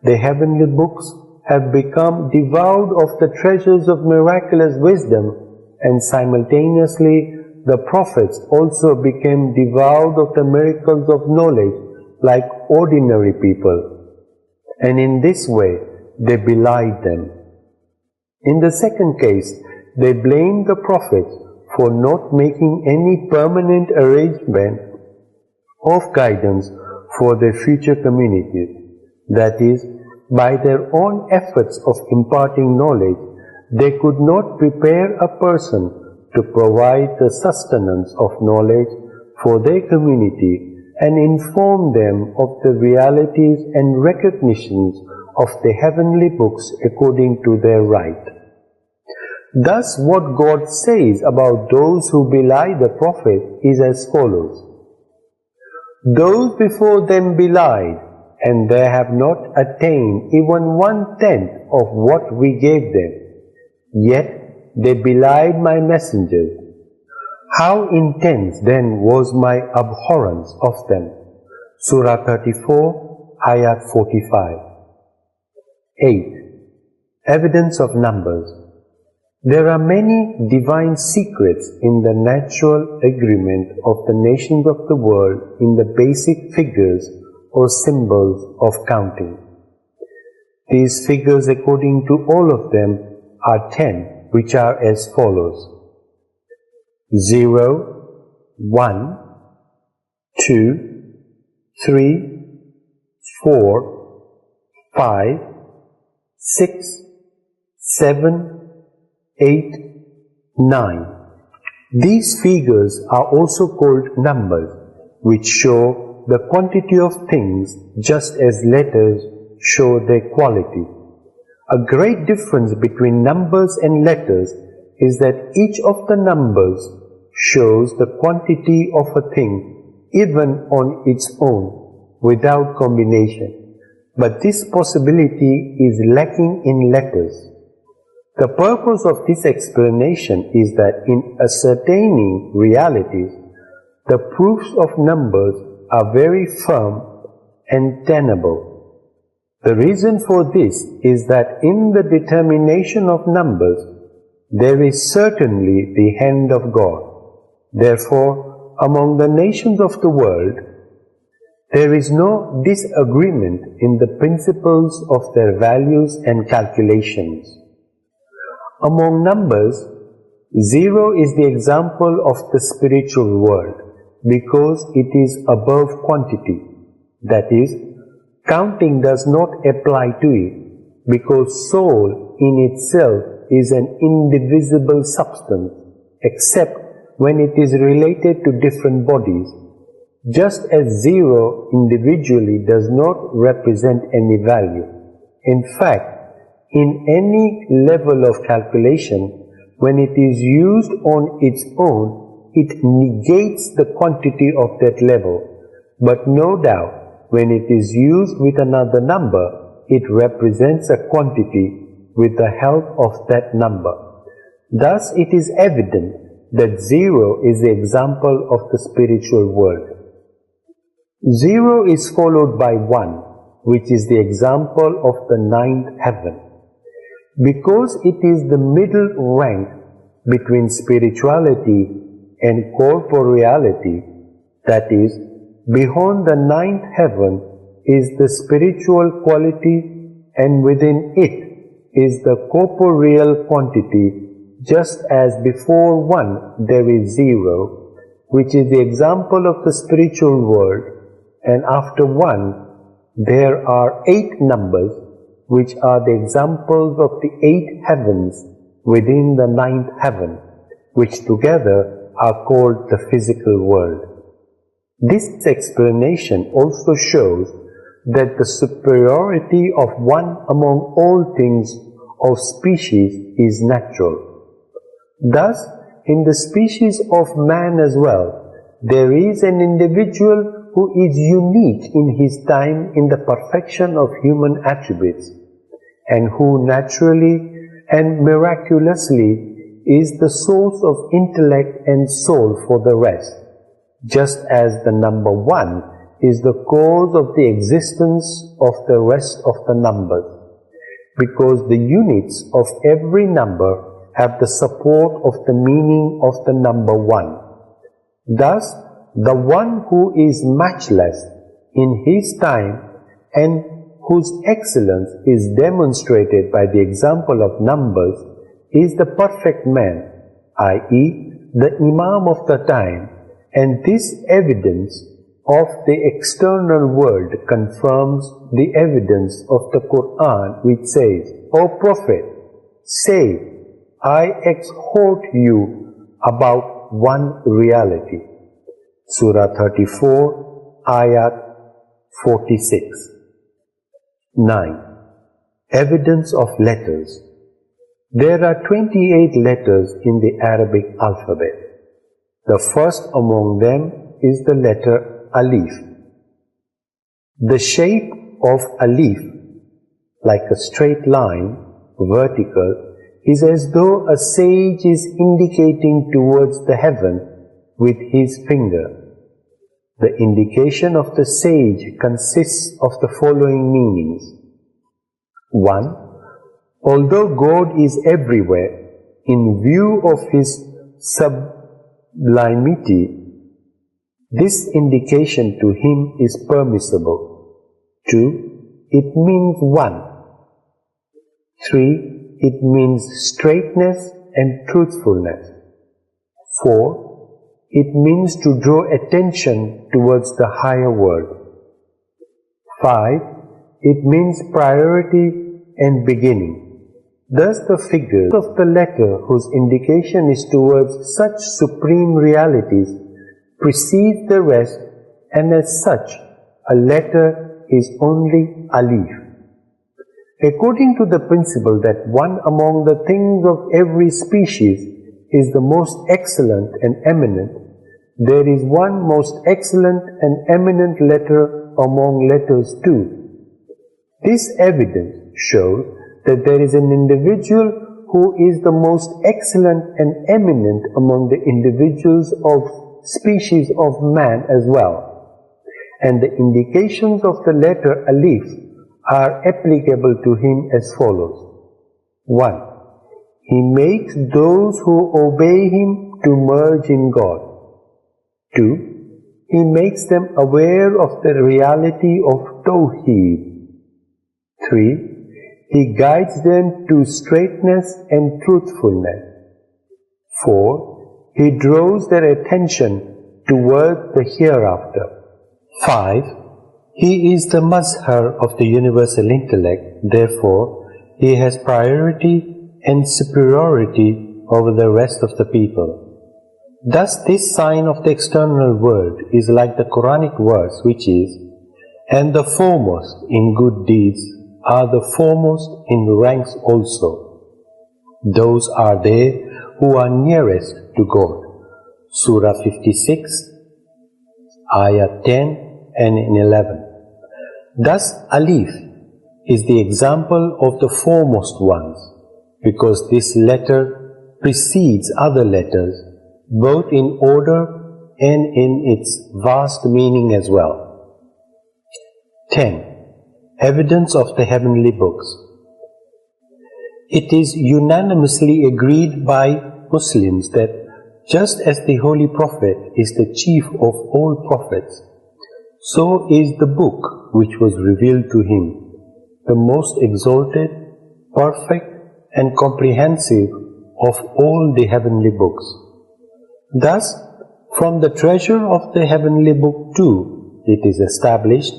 the heavenly books have become devoured of the treasures of miraculous wisdom, and simultaneously the prophets also became devoured of the miracles of knowledge like ordinary people, and in this way they belied them. In the second case, they blamed the prophets for not making any permanent arrangement of guidance for their future communities. That is, by their own efforts of imparting knowledge, they could not prepare a person to provide the sustenance of knowledge for their community and inform them of the realities and recognitions of the heavenly books according to their right. Thus, what God says about those who belie the Prophet is as follows: those before them belied, and they have not attained even 1/10 of what we gave them, yet they belied my messengers. How intense then was my abhorrence of them. Surah 34, Ayat 45. 8. Evidence of numbers. There are many divine secrets in the natural agreement of the nations of the world in the basic figures or symbols of counting. These figures, according to all of them, are 10, which are as follows: 0, 1, 2, 3, 4, 5, 6, 7, 8, 9. These figures are also called numbers, which show the quantity of things just as letters show their quality. A great difference between numbers and letters is that each of the numbers shows the quantity of a thing even on its own, without combination. But this possibility is lacking in letters. The purpose of this explanation is that in ascertaining realities, the proofs of numbers are very firm and tenable. The reason for this is that in the determination of numbers, there is certainly the hand of God. Therefore, among the nations of the world, there is no disagreement in the principles of their values and calculations. Among numbers, 0 is the example of the spiritual world because it is above quantity. That is, counting does not apply to it because soul in itself is an indivisible substance except when it is related to different bodies, just as 0 individually does not represent any value. In fact, in any level of calculation, when it is used on its own, it negates the quantity of that level. But no doubt, when it is used with another number, it represents a quantity with the help of that number. Thus, it is evident that 0 is the example of the spiritual world. 0 is followed by 1, which is the example of the ninth heaven. Because it is the middle rank between spirituality and corporeality, that is, beyond the ninth heaven is the spiritual quality, and within it is the corporeal quantity, just as before 1 there is 0, which is the example of the spiritual world, and after 1 there are 8 numbers, which are the examples of the 8 heavens within the ninth heaven, which together are called the physical world. This explanation also shows that the superiority of one among all things of species is natural. Thus, in the species of man as well, there is an individual who is unique in his time in the perfection of human attributes, and who naturally and miraculously is the source of intellect and soul for the rest, just as the number 1 is the cause of the existence of the rest of the numbers, because the units of every number have the support of the meaning of the number 1. Thus, the one who is matchless in his time and whose excellence is demonstrated by the example of numbers is the perfect man, i.e., the Imam of the time, and this evidence of the external world confirms the evidence of the Quran, which says, O Prophet, say, I exhort you about one reality. Surah 34, Ayat 46. 9. Evidence of letters. There are 28 letters in the Arabic alphabet. The first among them is the letter Alif. The shape of Alif, like a straight line, vertical, is as though a sage is indicating towards the heaven with his finger. The indication of the sage consists of the following meanings. 1. Although God is everywhere, in view of His sublimity, this indication to Him is permissible. 2. It means 1. 3. It means straightness and truthfulness. 4. It means to draw attention towards the higher world. 5. It means priority and beginning. Thus the figures of the letter whose indication is towards such supreme realities precedes the rest, and as such a letter is only Alif. According to the principle that one among the things of every species is the most excellent and eminent, there is one most excellent and eminent letter among letters too. This evidence shows that there is an individual who is the most excellent and eminent among the individuals of species of man as well. And the indications of the letter Alif are applicable to him as follows. 1. He makes those who obey him to merge in God. 2. He makes them aware of the reality of Tawheed. 3. He guides them to straightness and truthfulness. 4. He draws their attention toward the hereafter. 5. He is the mazhar of the universal intellect, therefore he has priority and superiority over the rest of the people. Thus this sign of the external world is like the Quranic verse which is, and the foremost in good deeds are the foremost in ranks also. Those are they who are nearest to God. Surah 56, Ayah 10 and 11. Thus, Alif is the example of the foremost ones, because this letter precedes other letters, both in order and in its vast meaning as well. 10. Evidence of the heavenly books. It is unanimously agreed by Muslims that just as the Holy Prophet is the chief of all prophets, so is the book which was revealed to him, the most exalted, perfect and comprehensive of all the heavenly books. Thus, from the treasure of the heavenly book too, it is established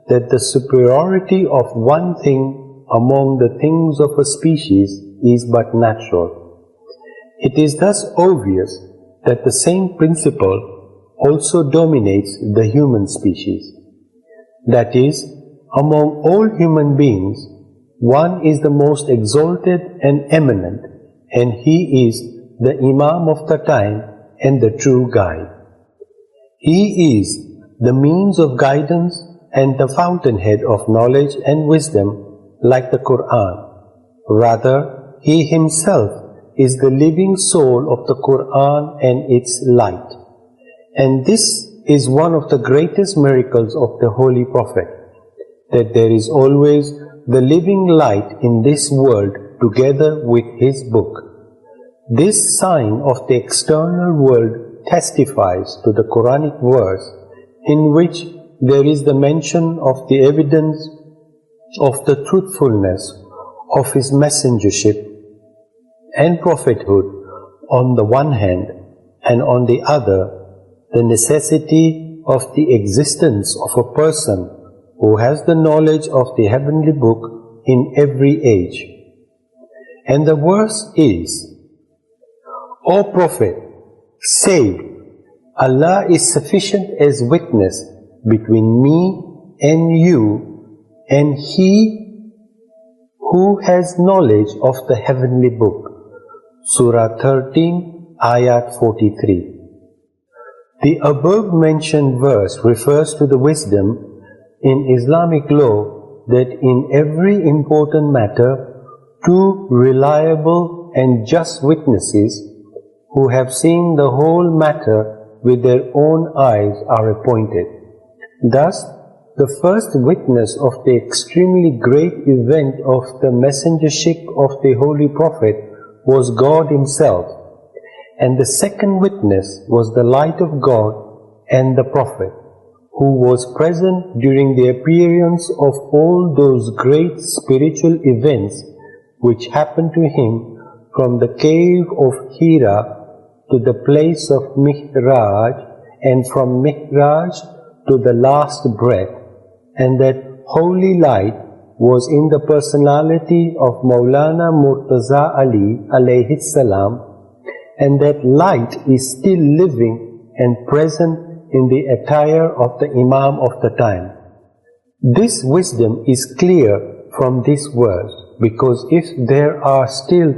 that the superiority of one thing among the things of a species is but natural. It is thus obvious that the same principle also dominates the human species. That is, among all human beings, one is the most exalted and eminent, and he is the Imam of the time and the true guide. He is the means of guidance and the fountainhead of knowledge and wisdom, like the Quran. Rather, he himself is the living soul of the Quran and its light. And this is one of the greatest miracles of the Holy Prophet, that there is always the living light in this world together with his book. This sign of the external world testifies to the Quranic verse in which there is the mention of the evidence of the truthfulness of his messengership and prophethood on the one hand, and on the other, the necessity of the existence of a person who has the knowledge of the heavenly book in every age. And the verse is, O Prophet, say, Allah is sufficient as witness between me and you, and He who has knowledge of the heavenly book. Surah 13, Ayat 43. The above mentioned verse refers to the wisdom in Islamic law that in every important matter, two reliable and just witnesses who have seen the whole matter with their own eyes are appointed. Thus, the first witness of the extremely great event of the messengership of the Holy Prophet was God Himself, and the second witness was the light of God and the Prophet, who was present during the appearance of all those great spiritual events which happened to him from the cave of Hira to the place of Mihraj, and from Mihraj to the last breath, and that holy light was in the personality of Maulana Murtaza Ali alayhi salam, and that light is still living and present in the attire of the Imam of the time. This wisdom is clear from this verse, because if there are still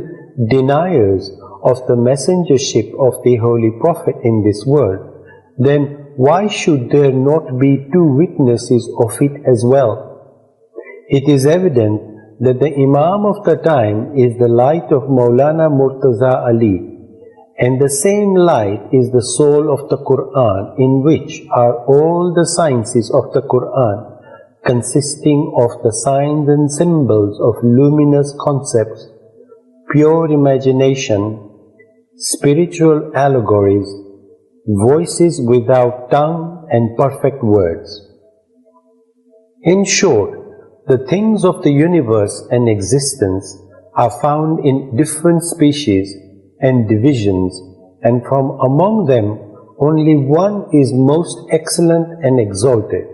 deniers of the messengership of the Holy Prophet in this world, then why should there not be two witnesses of it as well? It is evident that the Imam of the time is the light of Maulana Murtaza Ali, and the same light is the soul of the Quran, in which are all the sciences of the Quran, consisting of the signs and symbols of luminous concepts, pure imagination, spiritual allegories, voices without tongue and perfect words. In short, the things of the universe and existence are found in different species and divisions, and from among them only one is most excellent and exalted,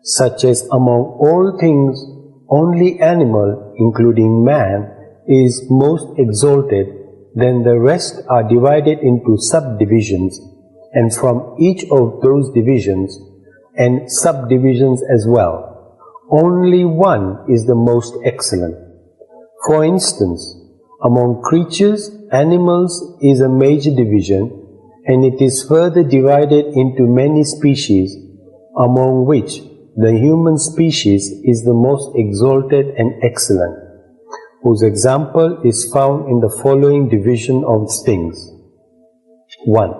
such as among all things only animal, including man, is most exalted, then the rest are divided into subdivisions, and from each of those divisions and subdivisions as well, only one is the most excellent. For instance, among creatures, animals is a major division, and it is further divided into many species, among which the human species is the most exalted and excellent, whose example is found in the following division of things. 1.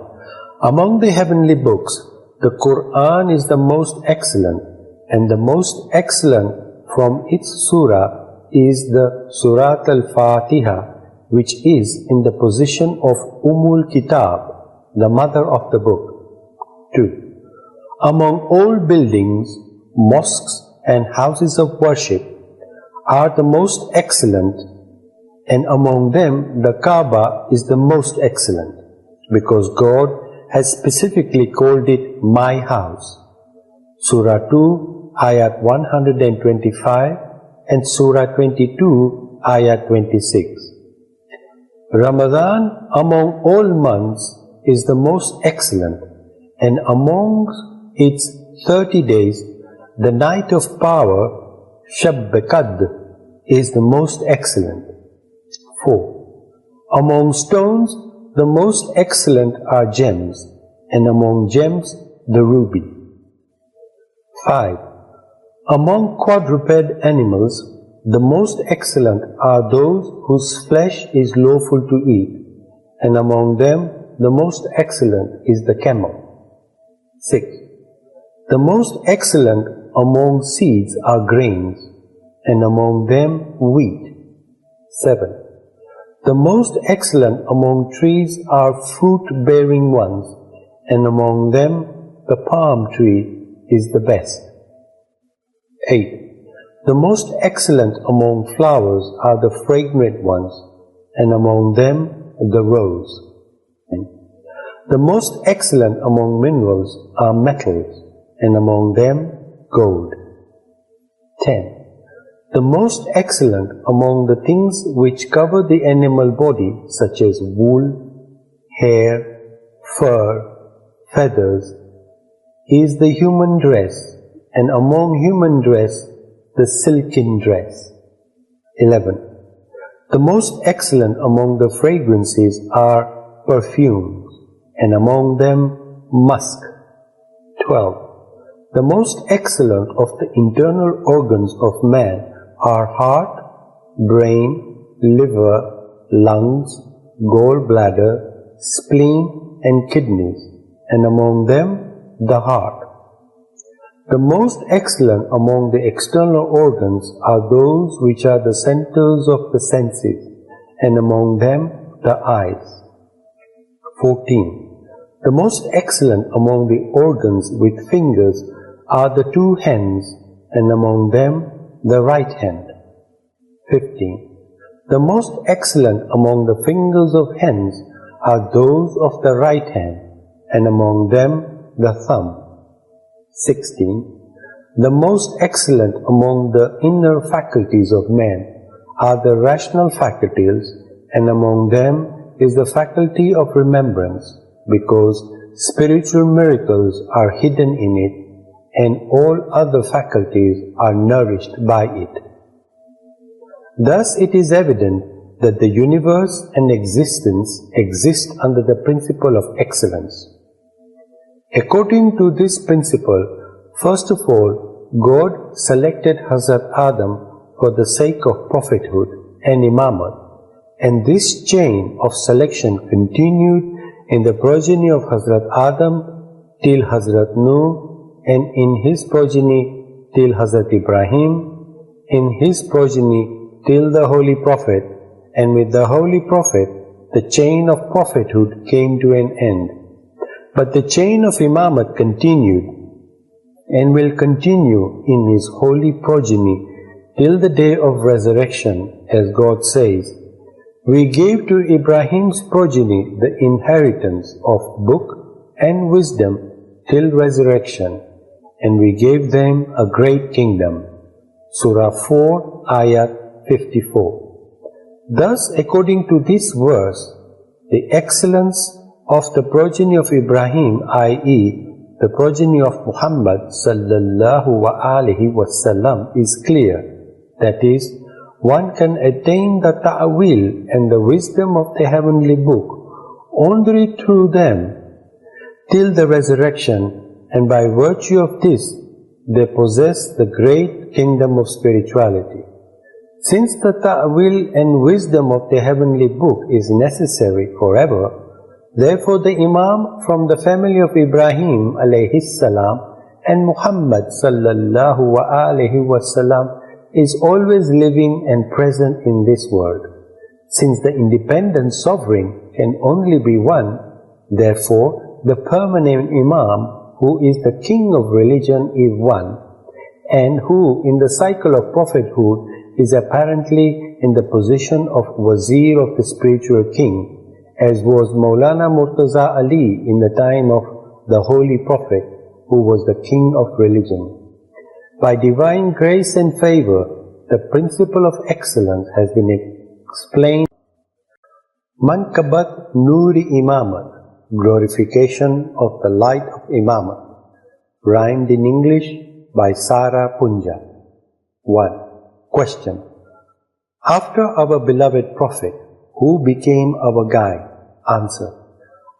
Among the heavenly books, the Quran is the most excellent, and the most excellent from its surah is the Surat al-Fatiha, which is in the position of Kitab, the mother of the book. 2. Among all buildings, mosques and houses of worship are the most excellent, and among them the Kaaba is the most excellent, because God has specifically called it my house. Surah 2, Ayat 125 and Surah 22, Ayat 26. Ramadan among all months is the most excellent, and among its 30 days, the night of power, Shab Qadr, is the most excellent. 4. Among stones, the most excellent are gems, and among gems, the ruby. 5. Among quadruped animals, the most excellent are those whose flesh is lawful to eat, and among them the most excellent is the camel. 6. The most excellent among seeds are grains, and among them wheat. 7. The most excellent among trees are fruit-bearing ones, and among them the palm tree is the best. 8. The most excellent among flowers are the fragrant ones, and among them the rose. 9. The most excellent among minerals are metals, and among them gold. 10. The most excellent among the things which cover the animal body, such as wool, hair, fur, feathers, is the human dress, and among human dress, the silken dress. 11. The most excellent among the fragrances are perfumes, and among them musk. 12. The most excellent of the internal organs of man are heart, brain, liver, lungs, gallbladder, spleen, and kidneys, and among them the heart. The most excellent among the external organs are those which are the centers of the senses, and among them the eyes. 14. The most excellent among the organs with fingers are the two hands, and among them the right hand. 15. The most excellent among the fingers of hands are those of the right hand, and among them the thumb. 16. The most excellent among the inner faculties of man are the rational faculties, and among them is the faculty of remembrance, because spiritual miracles are hidden in it, and all other faculties are nourished by it. Thus it is evident that the universe and existence exist under the principle of excellence. According to this principle, first of all, God selected Hazrat Adam for the sake of prophethood and Imamat, and this chain of selection continued in the progeny of Hazrat Adam till Hazrat Nuh, and in his progeny till Hazrat Ibrahim, in his progeny till the Holy Prophet, and with the Holy Prophet the chain of prophethood came to an end. But the chain of Imamat continued, and will continue in his holy progeny till the day of resurrection, as God says, "We gave to Ibrahim's progeny the inheritance of book and wisdom till resurrection, and we gave them a great kingdom." Surah 4, Ayat 54. Thus, according to this verse, the excellence of the progeny of Ibrahim, i.e., The progeny of Muhammad sallallahu alaihi wasallam is clear. That is, one can attain the ta'wil and the wisdom of the heavenly book only through them till the resurrection, and by virtue of this they possess the great kingdom of spirituality. Since the ta'wil and wisdom of the heavenly book is necessary forever, therefore the Imam from the family of Ibrahim alayhi salam and Muhammad sallallahu alayhi wasallam is always living and present in this world. Since the independent sovereign can only be one, therefore the permanent Imam, who is the king of religion, is one, and who in the cycle of prophethood is apparently in the position of wazir of the spiritual king, as was Maulana Murtaza Ali in the time of the Holy Prophet, who was the king of religion. By divine grace and favor, the principle of excellence has been explained. Mankabat Nuri Imamat, glorification of the light of Imamat, rhymed in English by Sara Punja. 1. Question. After our beloved Prophet, who became our guide? Answer.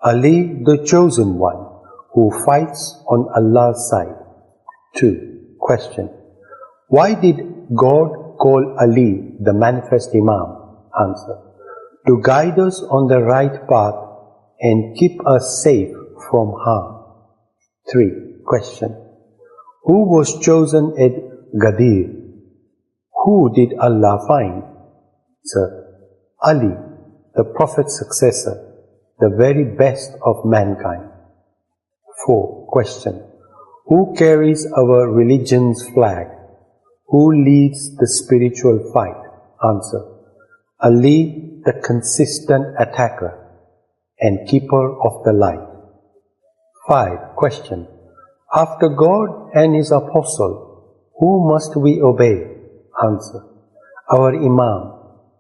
Ali, the chosen one, who fights on Allah's side. 2. Question. Why did God call Ali the manifest Imam? Answer. To guide us on the right path and keep us safe from harm. 3. Question. Who was chosen at Ghadir? Who did Allah find? Answer. Ali, the Prophet's successor, the very best of mankind. 4. Question. Who carries our religion's flag? Who leads the spiritual fight? Answer. Ali, the consistent attacker and keeper of the light. 5. Question. After God and His Apostle, who must we obey? Answer. Our Imam,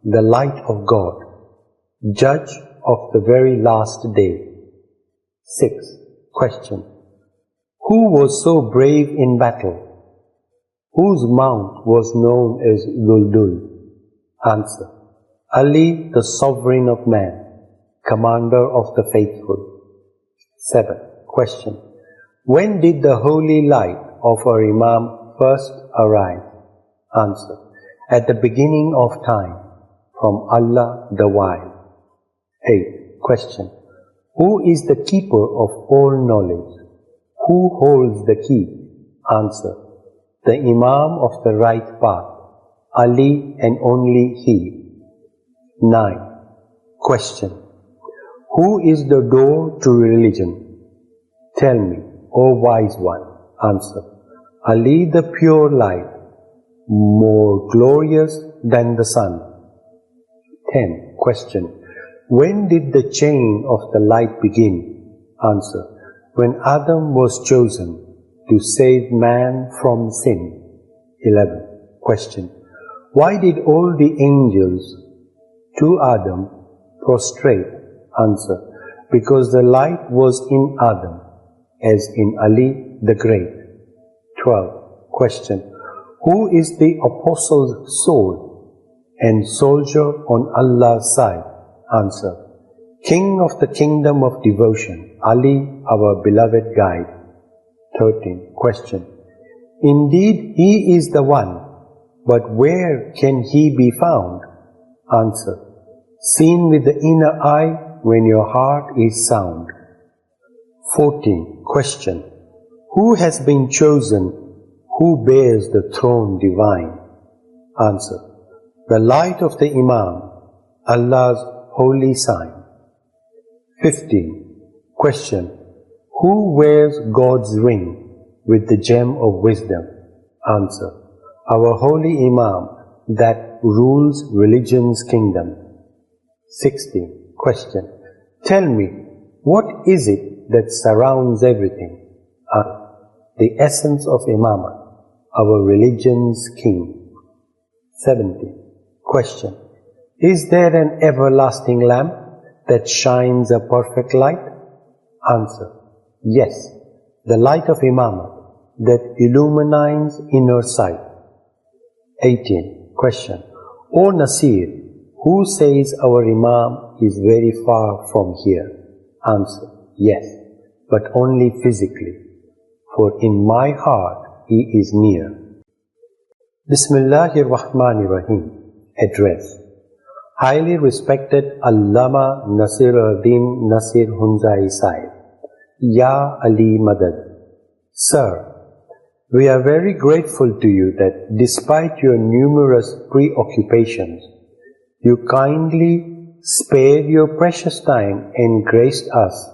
the light of God, judge of the very last day. 6. Question. Who was so brave in battle? Whose mount was known as Duldul? Answer. Ali, the sovereign of man, commander of the faithful. 7. Question. When did the holy light of our Imam first arrive? Answer. At the beginning of time, from Allah the Wise. 8. Question. Who is the keeper of all knowledge? Who holds the key? Answer. The Imam of the right path, Ali and only He. 9. Question. Who is the door to religion? Tell me, O wise one. Answer. Ali, the pure light, more glorious than the sun. 10. Question. When did the chain of the light begin? Answer. When Adam was chosen to save man from sin. 11. Question. Why did all the angels to Adam prostrate? Answer. Because the light was in Adam, as in Ali the Great. 12. Question. Who is the apostle's soul and soldier on Allah's side? Answer. King of the kingdom of devotion, Ali, our beloved guide. 13. Question. Indeed, He is the one, but where can He be found? Answer. Seen with the inner eye when your heart is sound. 14. Question. Who has been chosen? Who bears the throne divine? Answer. The light of the Imam, Allah's holy sign. 15. Question. Who wears God's ring with the gem of wisdom? Answer. Our holy Imam that rules religion's kingdom. 16. Question. Tell me, what is it that surrounds everything? The essence of Imamat, our religion's king. 17. Question. Is there an everlasting lamp that shines a perfect light? Answer. Yes. the light of Imamat that illumines inner sight. 18. Question. O Nasir, who says our Imam is very far from here? Answer. Yes, but only physically, for in my heart he is near. Bismillahir Rahmanir Rahim. Address. Highly respected Allamah Nasir Nasir Hunzai Sahib. Ya Ali Madad. Sir, we are very grateful to you that despite your numerous preoccupations, you kindly spared your precious time and graced us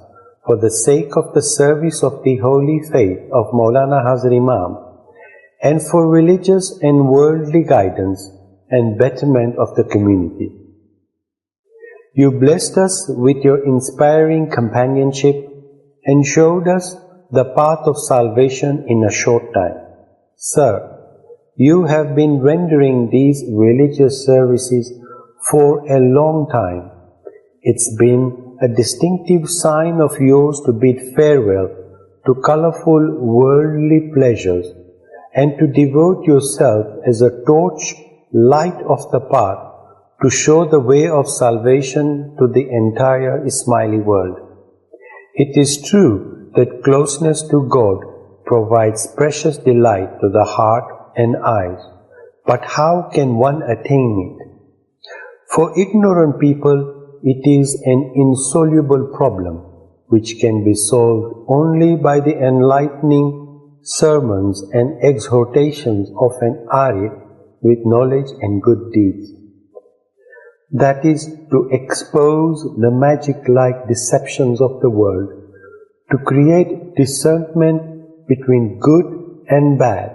for the sake of the service of the holy faith of Maulana Hazrat Imam and for religious and worldly guidance and betterment of the community. You blessed us with your inspiring companionship and showed us the path of salvation in a short time. Sir, you have been rendering these religious services for a long time. It's been a distinctive sign of yours to bid farewell to colorful worldly pleasures and to devote yourself as a torch light of the path to show the way of salvation to the entire Ismaili world. It is true that closeness to God provides precious delight to the heart and eyes, but how can one attain it? For ignorant people, it is an insoluble problem which can be solved only by the enlightening sermons and exhortations of an Arif with knowledge and good deeds. That is, to expose the magic-like deceptions of the world, to create discernment between good and bad,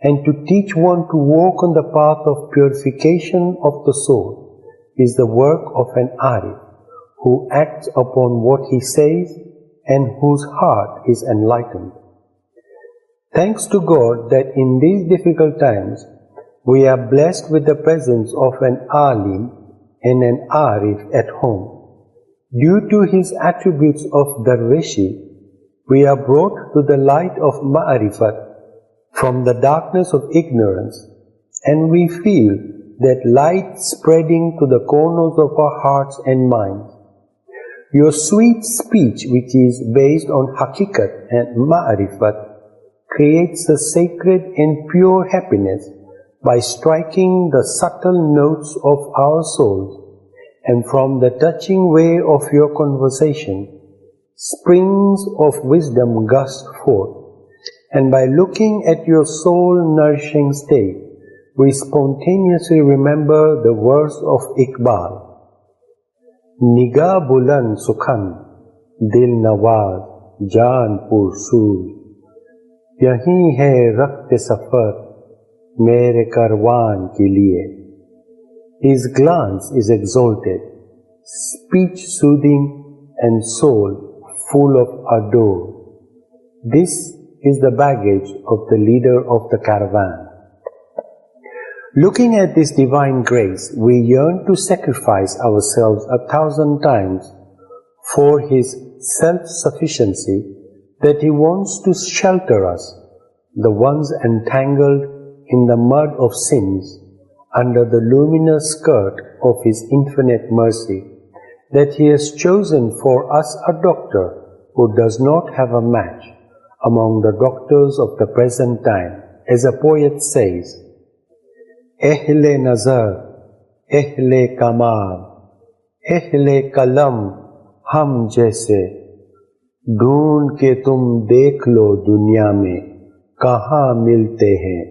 and to teach one to walk on the path of purification of the soul is the work of an Arif who acts upon what he says and whose heart is enlightened. Thanks to God that in these difficult times we are blessed with the presence of an Alim and an Arif at home. Due to his attributes of Darwishi, we are brought to the light of Ma'arifat from the darkness of ignorance, and we feel that light spreading to the corners of our hearts and minds. Your sweet speech, which is based on Hakikat and Ma'arifat, creates a sacred and pure happiness by striking the subtle notes of our souls, and from the touching way of your conversation, springs of wisdom gust forth, and by looking at your soul-nourishing state, we spontaneously remember the verse of Iqbal, Nigah buland sukhan, dil nawaz, jaan pursoor, yahi hai rakht safar, mere karwan ke liye. His glance is exalted, speech soothing, and soul full of ardor. This is the baggage of the leader of the caravan. Looking at this divine grace, we yearn to sacrifice ourselves 1,000 times for his self-sufficiency, that he wants to shelter us, the ones entangled in the mud of sins, under the luminous skirt of his infinite mercy, that he has chosen for us a doctor who does not have a match among the doctors of the present time. As a poet says, Ehle nazar, ehle kamal, ehle kalam, hum jaise, ढूंढ के तुम देख लो दुनिया में कहाँ मिलते हैं.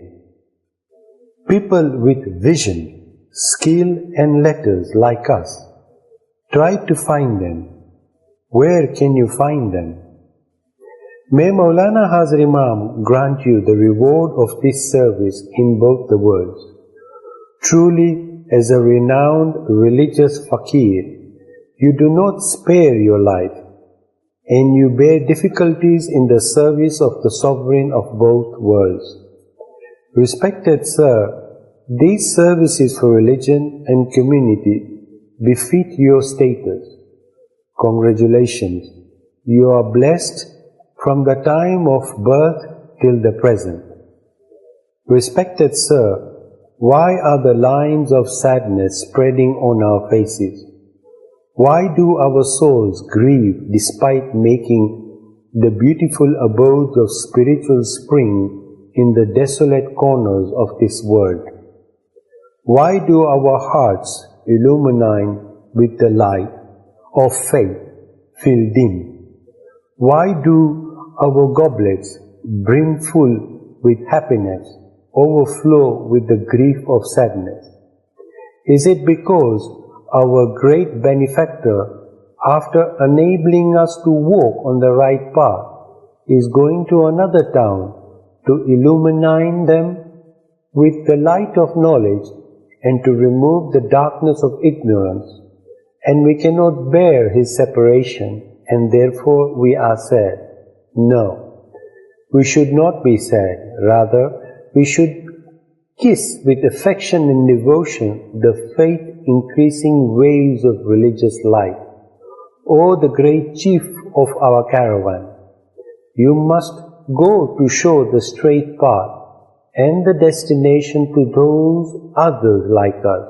People with vision, skill and letters like us, try to find them. Where can you find them? May Maulana Hazrat Imam grant you the reward of this service in both the worlds. Truly, as a renowned religious fakir, you do not spare your life, and you bear difficulties in the service of the sovereign of both worlds. Respected Sir, these services for religion and community befit your status. Congratulations, you are blessed from the time of birth till the present. Respected Sir, why are the lines of sadness spreading on our faces? Why do our souls grieve despite making the beautiful abodes of spiritual spring in the desolate corners of this world? Why do our hearts, illumined with the light of faith, feel dim? Why do our goblets, brim full with happiness, overflow with the grief of sadness? Is it because our great benefactor, after enabling us to walk on the right path, is going to another town to illumine them with the light of knowledge and to remove the darkness of ignorance, and we cannot bear his separation, and therefore we are sad? No, we should not be sad. Rather, we should kiss with affection and devotion the faith-increasing waves of religious light. O the great chief of our caravan, you must go to show the straight path and the destination to those others like us.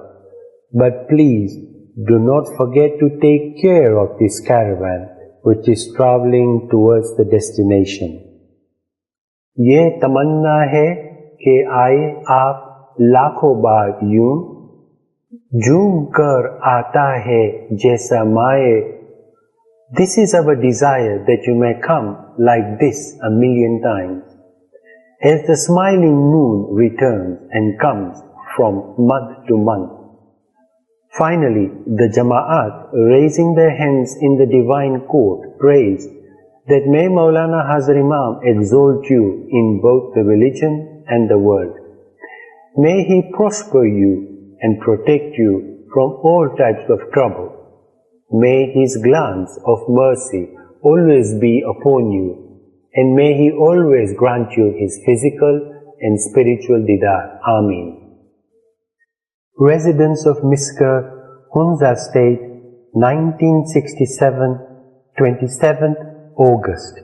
But please do not forget to take care of this caravan which is traveling towards the destination. ये तमन्ना है कि आए आप लाखों बार यूं, झूम कर आता है जैसा माए. This is our desire, that you may come like this 1,000,000 times. As the smiling moon returns and comes from month to month. Finally, the Jama'at, raising their hands in the divine court, prays that may Maulana Hazar Imam exalt you in both the religion and the world. May he prosper you and protect you from all types of trouble. May his glance of mercy always be upon you, and may he always grant you his physical and spiritual didar. Ameen. Residents of Miskar, Hunzai State, 1967, 27th August.